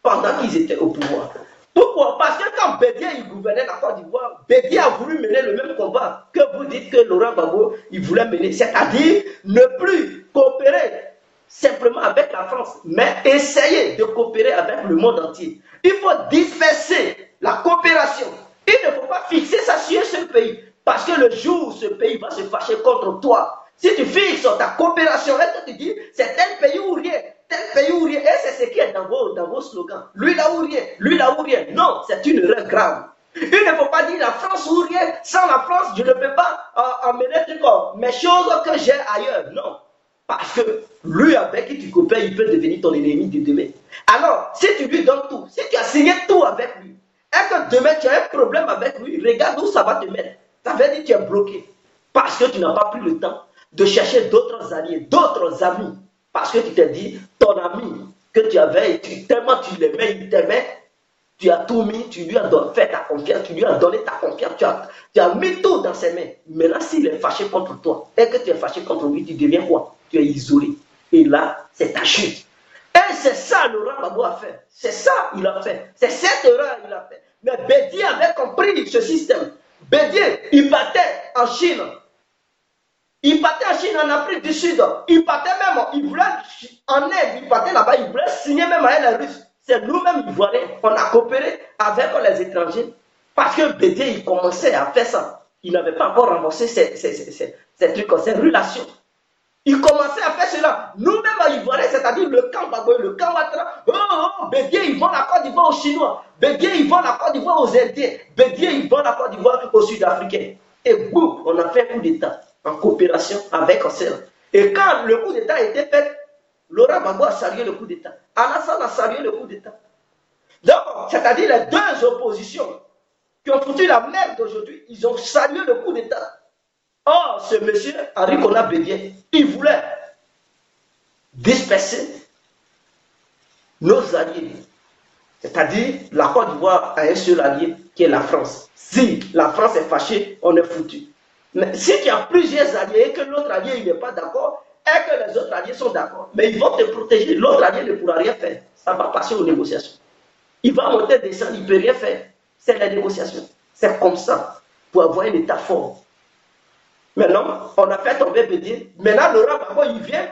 pendant qu'ils étaient au pouvoir. Pourquoi? Parce que quand Bédié il gouvernait la Côte d'Ivoire, Bédié a voulu mener le même combat que vous dites que Laurent Gbagbo il voulait mener, c'est-à-dire ne plus coopérer simplement avec la France, mais essayer de coopérer avec le monde entier. Il faut disperser la coopération. Il ne faut pas fixer ça sur ce pays, parce que le jour où ce pays va se fâcher contre toi, si tu fixes ta coopération et que tu dis c'est tel pays ou rien, et c'est ce qui est dans vos slogans. Lui là ou rien, lui là ou rien. Non, c'est une erreur grave. Il ne faut pas dire la France ou rien. Sans la France, je ne peux pas emmener mes choses que j'ai ailleurs. Non. Parce que lui avec qui tu coopères, il peut devenir ton ennemi de demain. Alors, si tu lui donnes tout, si tu as signé tout avec lui, et que demain tu as un problème avec lui, regarde où ça va te mettre. Ça veut dire que tu es bloqué. Parce que tu n'as pas pris le temps de chercher d'autres alliés, d'autres amis. Parce que tu t'es dit, ton ami que tu avais, tellement tu l'aimais, il t'aimait, tu as tout mis, tu lui as fait ta confiance, tu lui as donné ta confiance, tu as mis tout dans ses mains. Maintenant, s'il est fâché contre toi, et que tu es fâché contre lui, tu deviens quoi? Tu es isolé. Et là, c'est ta chute. Et c'est ça Laurent Gbagbo a fait. C'est ça il a fait. C'est cette erreur qu'il a fait. Mais Bédié avait compris ce système. Bédié, il partait en Chine. Il partait en Chine, en Afrique du Sud. Il partait même, il voulait en Inde, il partait là-bas, il voulait signer même avec les Russes. C'est nous-mêmes, Ivoiriens, on a coopéré avec les étrangers. Parce que Bédié, il commençait à faire ça. Il n'avait pas encore remboursé ces trucs, ces relations. Il commençait à faire cela. Nous-mêmes, Ivoiriens, c'est-à-dire le camp Gbagbo, le camp Ouattara. Bédié, ils vont la Côte d'Ivoire aux Chinois. Bédié, ils vont la Côte d'Ivoire aux Indiens. Bédié, ils vont la Côte d'Ivoire aux Sud-Africains. Et boum, on a fait un coup d'État en coopération avec Océan. Et quand le coup d'État a été fait, Laurent Gbagbo a salué le coup d'État. Alassane a salué le coup d'État. Donc, c'est-à-dire les deux oppositions qui ont foutu la merde d'aujourd'hui, ils ont salué le coup d'État. Or, ce monsieur, Henri Konan Bédié, il voulait disperser nos alliés. C'est-à-dire, la Côte d'Ivoire a un seul allié qui est la France. Si la France est fâchée, on est foutu. Mais si tu as plusieurs alliés et que l'autre allié il n'est pas d'accord, et que les autres alliés sont d'accord, mais ils vont te protéger. L'autre allié ne pourra rien faire. Ça va passer aux négociations. Il va monter, descendre, il ne peut rien faire. C'est la négociation. C'est comme ça, pour avoir un État fort. Maintenant, on a fait tomber Bédié. Maintenant, Laurent Gbagbo, il vient.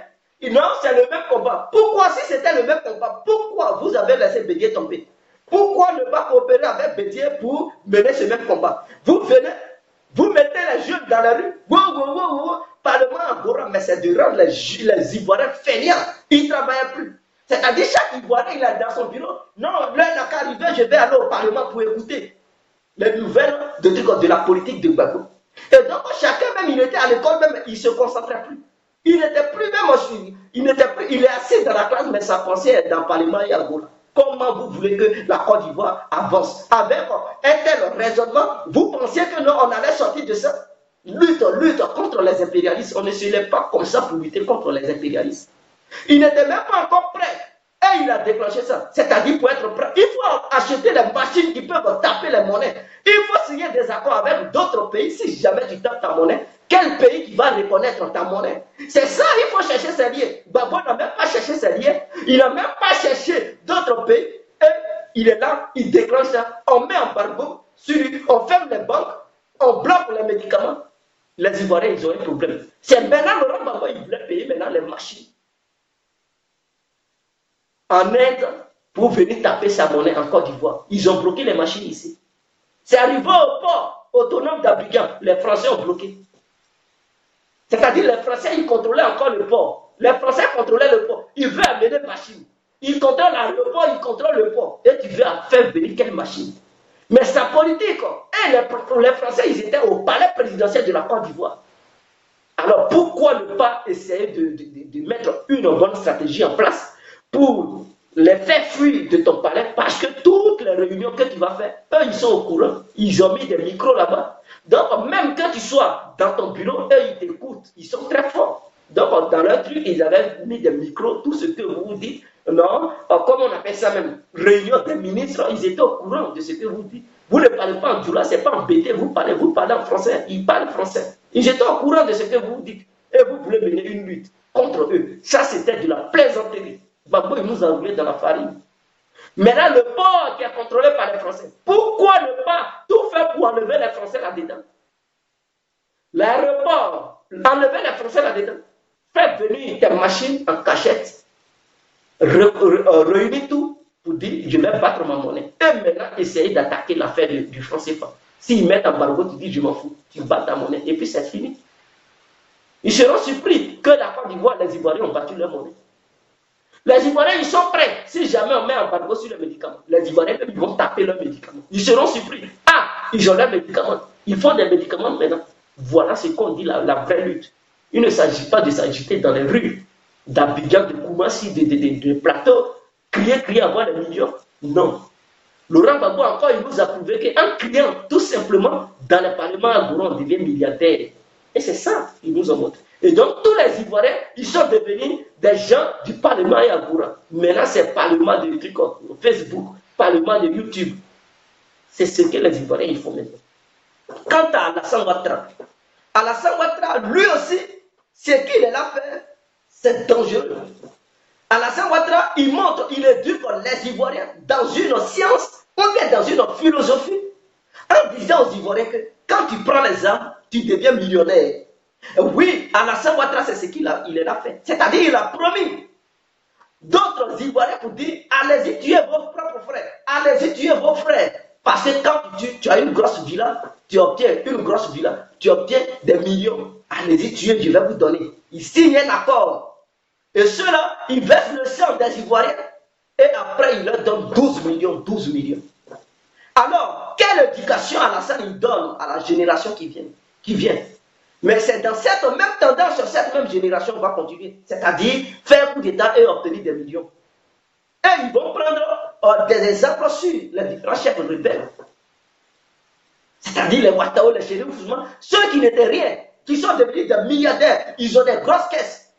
Non, c'est le même combat. Pourquoi, si c'était le même combat, pourquoi vous avez laissé Bédié tomber? Pourquoi ne pas coopérer avec Bédié pour mener ce même combat? Vous venez, vous mettez les jeunes dans la rue, Parlement en Gora, mais c'est de rendre les Ivoiriens fainéants. Ils ne travaillent plus. C'est-à-dire, chaque Ivoirien, il est dans son bureau. Non, là, il n'a qu'à arriver, je vais aller au Parlement pour écouter les nouvelles de la politique de Gbagbo. Et donc, chacun même, il était à l'école, même, il ne se concentrait plus. Il n'était plus même, il est assis dans la classe, mais sa pensée est dans le Parlement et à Gola. Comment vous voulez que la Côte d'Ivoire avance? Avec un tel raisonnement, vous pensiez que non, on allait sortir de ça? Lutte contre les impérialistes. On ne se lève pas comme ça pour lutter contre les impérialistes. Il n'était même pas encore prêt. Et il a déclenché ça. C'est-à-dire, pour être prêt, il faut acheter les machines qui peuvent taper les monnaies. Il faut signer des accords avec d'autres pays. Si jamais tu tapes ta monnaie, quel pays qui va reconnaître ta monnaie? C'est ça, il faut chercher ses liens. Gbagbo n'a même pas cherché ses liens. Il n'a même pas cherché d'autres pays. Et il est là, il déclenche ça. On met un embargo sur lui, on ferme les banques, on bloque les médicaments. Les Ivoiriens, ils ont un problème. C'est maintenant Laurent Gbagbo, il voulait payer maintenant les machines en Inde pour venir taper sa monnaie en Côte d'Ivoire. Ils ont bloqué les machines ici. C'est arrivé au port autonome d'Abidjan. Les Français ont bloqué. C'est-à-dire les Français, ils contrôlaient encore le port. Les Français contrôlaient le port. Ils veulent amener des machines. il contrôle l'aéroport, il contrôle le port. Et tu veux faire venir quelle machine? Mais sa politique, et les Français, ils étaient au palais présidentiel de la Côte d'Ivoire. Alors pourquoi ne pas essayer de mettre une bonne stratégie en place pour les faire fuir de ton palais, parce que toutes les réunions que tu vas faire, eux ils sont au courant, ils ont mis des micros là-bas. Donc même quand tu sois dans ton bureau, eux ils t'écoutent, ils sont très forts. Donc dans leur truc, ils avaient mis des micros, tout ce que vous dites, non, comme on appelle ça même, réunion des ministres, ils étaient au courant de ce que vous dites. Vous ne parlez pas en djoula, c'est pas embêté, vous parlez en français, ils parlent français. Ils étaient au courant de ce que vous dites. Et vous voulez mener une lutte contre eux. Ça, c'était de la plaisanterie. Gbagbo, il nous a roulé dans la farine. Maintenant, le port qui est contrôlé par les Français, pourquoi ne pas tout faire pour enlever les Français là-dedans? L'aéroport, enlever les Français là-dedans. Faire venir des machines en cachette, réunir tout pour dire je vais battre ma monnaie. Et maintenant, essayer d'attaquer l'affaire du franc CFA. S'ils mettent en embargo, tu dis je m'en fous, tu bats ta monnaie et puis c'est fini. Ils seront surpris que la Côte d'Ivoire, les Ivoiriens ont battu leur monnaie. Les Ivoiriens, ils sont prêts. Si jamais on met un embargo sur les médicaments, les Ivoiriens, ils vont taper leurs médicaments. Ils seront surpris. Ah, ils ont leurs médicaments. Ils font des médicaments maintenant. Voilà ce qu'on dit, la vraie lutte. Il ne s'agit pas de s'agiter dans les rues d'Abidjan, de Koumassi, de plateaux, crier, avoir des millions. Non. Laurent Gbagbo encore, il nous a prouvé qu'en criant tout simplement dans le Parlement à Gouron, on devient milliardaire. Et c'est ça qu'ils nous ont montré. Et donc tous les Ivoiriens, ils sont devenus des gens du Parlement à Gouron. Maintenant, c'est Parlement de Facebook, Parlement de YouTube. C'est ce que les Ivoiriens ils font maintenant. Quant à Alassane Ouattara, lui aussi, ce qu'il est là faire, c'est dangereux. Alassane Ouattara, il montre, il éduque les Ivoiriens dans une science ou bien dans une philosophie, en disant aux Ivoiriens que quand tu prends les armes, tu deviens millionnaire. Oui, Alassane Ouattara, c'est ce qu'il est là fait. C'est-à-dire, il a promis d'autres Ivoiriens pour dire, allez-y tuer vos propres frères, allez-y tuer vos frères. Parce que quand tu as une grosse villa, tu obtiens des millions. Allez-y tuer, je vais vous donner. Il signe un accord. Et ceux-là, ils versent le sang des Ivoiriens et après, ils leur donnent 12 millions. Alors, quelle éducation Alassane il donne à la génération qui vient? Mais c'est dans cette même tendance, sur cette même génération, on va continuer. C'est-à-dire faire un coup d'État et obtenir des millions. Et ils vont prendre des exemples sur les différents chefs rebelles. C'est-à-dire les Ouattao, les Chérif Ousmane, ceux qui n'étaient rien, qui sont devenus des milliardaires, ils ont des grosses caisses.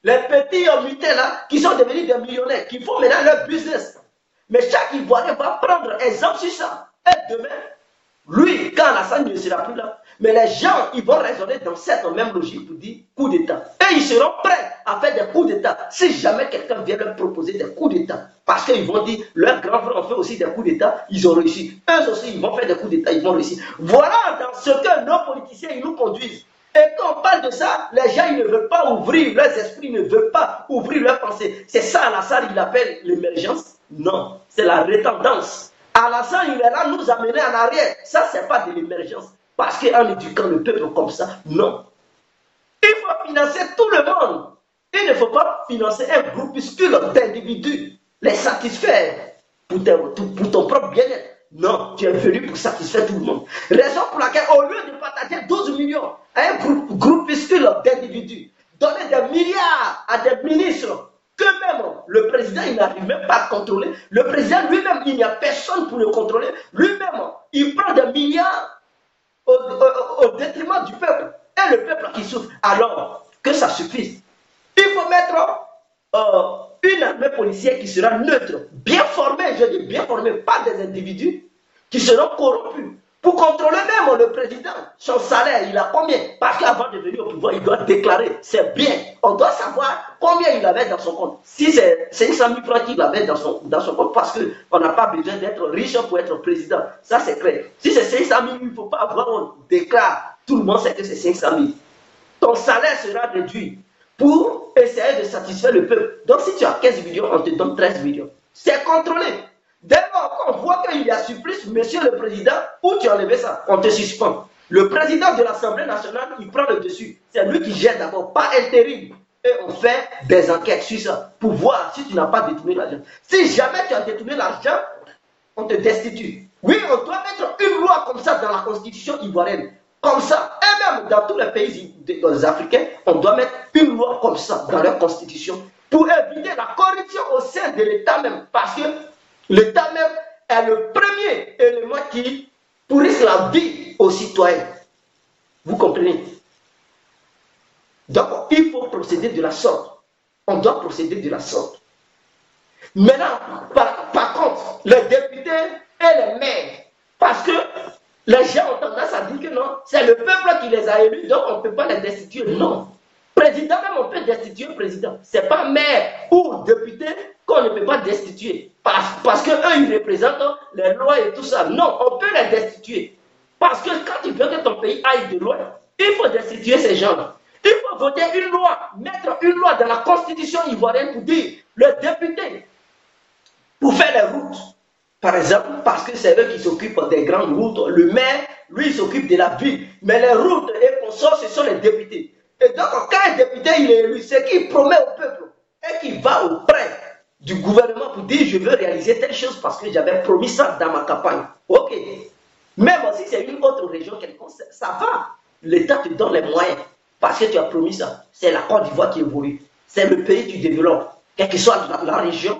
Les petits mutés là, qui sont devenus des millionnaires, qui font maintenant leur business. Mais chaque Ivoirien va prendre exemple sur ça. Et demain, lui, quand Alassane ne sera plus là, mais les gens, ils vont raisonner dans cette même logique pour dire coup d'État. Et ils seront prêts à faire des coups d'État si jamais quelqu'un vient leur proposer des coups d'État. Parce qu'ils vont dire, leurs grands frères ont fait aussi des coups d'État, ils ont réussi. Eux aussi, ils vont faire des coups d'État, ils vont réussir. Voilà dans ce que nos politiciens, ils nous conduisent. Et quand on parle de ça, les gens, ils ne veulent pas ouvrir leurs esprits, ils ne veulent pas ouvrir leurs pensées. C'est ça, Alassane, il appelle l'émergence? Non, c'est la retendance. Alassane, il est là nous amener en arrière. Ça, c'est pas de l'émergence. Parce qu'en éduquant le peuple comme ça, non. Il faut financer tout le monde. Il ne faut pas financer un groupuscule d'individus, les satisfaire pour ton propre bien-être. Non, tu es venu pour satisfaire tout le monde. Raison pour laquelle, au lieu de partager 12 millions à un groupuscule d'individus, donner des milliards à des ministres, que même le président, il n'arrive même pas à contrôler. Le président lui-même, il n'y a personne pour le contrôler. Lui-même, il prend des milliards au détriment du peuple. Et le peuple qui souffre. Alors, que ça suffise. Il faut mettre une armée policière qui sera neutre, bien formée, je dis bien formée, pas des individus qui seront corrompus. Pour contrôler même le président, son salaire, il a combien? Parce qu'avant de venir au pouvoir, il doit déclarer, c'est bien. On doit savoir combien il avait dans son compte. Si c'est 500 000 francs qu'il avait dans son compte, parce qu'on n'a pas besoin d'être riche pour être président. Ça, c'est clair. Si c'est 500 000, il ne faut pas avoir, on déclare. Tout le monde sait que c'est 500 000. Ton salaire sera réduit pour essayer de satisfaire le peuple. Donc, si tu as 15 millions, on te donne 13 millions. C'est contrôlé. Dès lors qu'on voit qu'il y a surplus, monsieur le président, où tu as enlevé ça, on te suspend. Le président de l'Assemblée nationale, il prend le dessus. C'est lui qui gère d'abord, pas intérim. et on fait des enquêtes sur ça pour voir si tu n'as pas détourné l'argent. Si jamais tu as détourné l'argent, on te destitue. Oui, on doit mettre une loi comme ça dans la constitution ivoirienne. Comme ça. Et même dans tous les pays africains, on doit mettre une loi comme ça dans leur constitution pour éviter la corruption au sein de l'État même. Parce que l'État même est le premier élément qui pourrisse la vie aux citoyens. Vous comprenez? Donc, il faut procéder de la sorte. On doit procéder de la sorte. Maintenant, par contre, les députés et les maires, parce que les gens ont tendance à dire que non, c'est le peuple qui les a élus, donc on ne peut pas les destituer. Non. Président, même on peut destituer le président. Ce n'est pas maire ou député qu'on ne peut pas destituer. Parce qu'eux, ils représentent les lois et tout ça. Non, on peut les destituer. Parce que quand tu veux que ton pays aille de loin, il faut destituer ces gens-là. Il faut voter une loi, mettre une loi dans la constitution ivoirienne pour dire le député, pour faire les routes, par exemple, parce que c'est eux qui s'occupent des grandes routes. Le maire, lui, il s'occupe de la ville. Mais les routes et consorts, ce sont les députés. Et donc, quand un député il est élu, c'est qu'il promet au peuple et qu'il va auprès du gouvernement pour dire je veux réaliser telle chose parce que j'avais promis ça dans ma campagne. Ok. Même si c'est une autre région quelconque, ça va. L'État te donne les moyens parce que tu as promis ça. C'est la Côte d'Ivoire qui évolue. C'est le pays qui développe. Quelle que soit la région,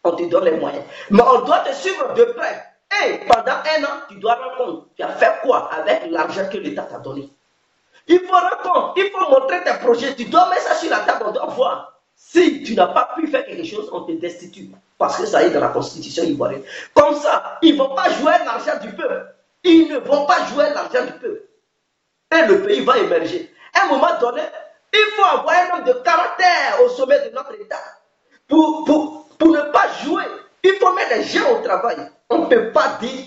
on te donne les moyens. Mais on doit te suivre de près. Et pendant un an, tu dois rendre compte. Tu as fait quoi avec l'argent que l'État t'a donné? Il faut rendre compte. Il faut montrer tes projets. Tu dois mettre ça sur la table. On doit voir. Si tu n'as pas pu faire quelque chose, on te destitue. Parce que ça est dans la constitution ivoirienne. Comme ça, ils ne vont pas jouer l'argent du peuple. Ils ne vont pas jouer l'argent du peuple. Et le pays va émerger. À un moment donné, il faut avoir un homme de caractère au sommet de notre État. Pour ne pas jouer, il faut mettre les gens au travail. On ne peut pas dire,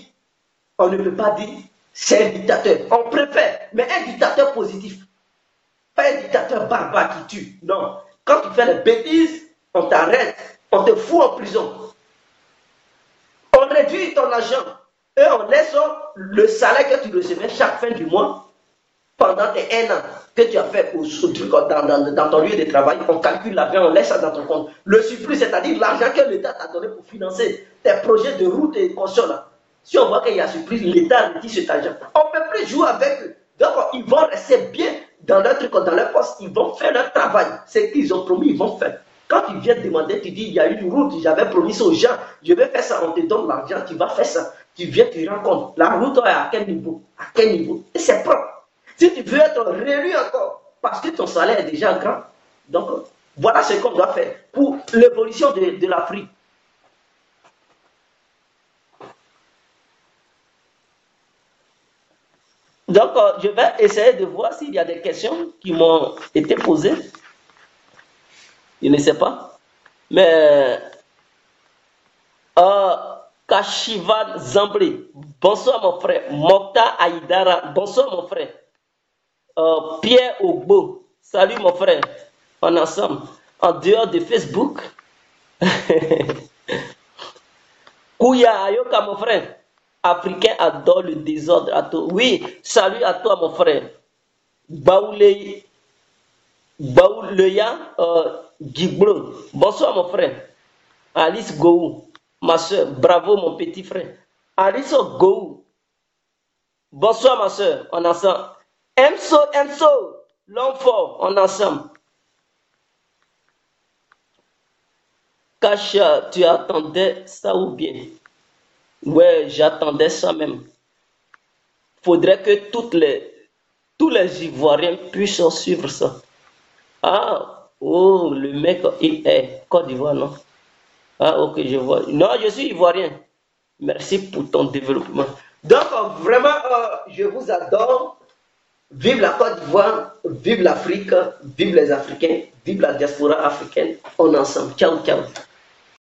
c'est un dictateur. On préfère, mais un dictateur positif. Pas un dictateur barbare qui tue. Non. Quand tu fais des bêtises, on t'arrête, on te fout en prison. On réduit ton argent et on laisse le salaire que tu recevais chaque fin du mois pendant tes 1 an que tu as fait dans ton lieu de travail. On calcule l'argent, on laisse ça dans ton compte. Le surplus, c'est-à-dire l'argent que l'État t'a donné pour financer tes projets de route et consorts là. Si on voit qu'il y a surplus, l'État retire cet argent. On ne peut plus jouer avec eux. Donc, ils vont rester bien dans leur truc, dans leur poste. Ils vont faire leur travail. C'est qu'ils ont promis, ils vont faire. Quand tu viens demander, tu dis, il y a une route, j'avais promis aux gens, je vais faire ça, on te donne l'argent, tu vas faire ça. Tu viens, tu rends compte. La route est à quel niveau? À quel niveau? Et c'est propre. Si tu veux être réélu encore, parce que ton salaire est déjà grand. Donc, voilà ce qu'on doit faire pour l'évolution de l'Afrique. Donc, je vais essayer de voir s'il y a des questions qui m'ont été posées. Je ne sais pas. Mais, Kashivan Zambri, bonsoir mon frère. Mokta Aïdara, bonsoir mon frère. Pierre Ogbo, salut mon frère. On est ensemble. En dehors de Facebook. Kouya Ayoka, mon frère. Africain adore le désordre. Oui, salut à toi, mon frère. Baouleya Giblo. Bonsoir, mon frère. Alice Gou, ma soeur. Bravo, mon petit frère. Alice Gou. Bonsoir, ma soeur. On est ensemble. Enso, l'homme fort. On est ensemble. Kacha, tu attendais ça ou bien? Ouais, j'attendais ça même. Faudrait que tous les Ivoiriens puissent suivre ça. Ah, oh, le mec, il est Côte d'Ivoire, non? Ah, ok, je vois. Non, je suis Ivoirien. Merci pour ton développement. Donc, vraiment, je vous adore. Vive la Côte d'Ivoire, vive l'Afrique, vive les Africains, vive la diaspora africaine. On est ensemble. Ciao, ciao.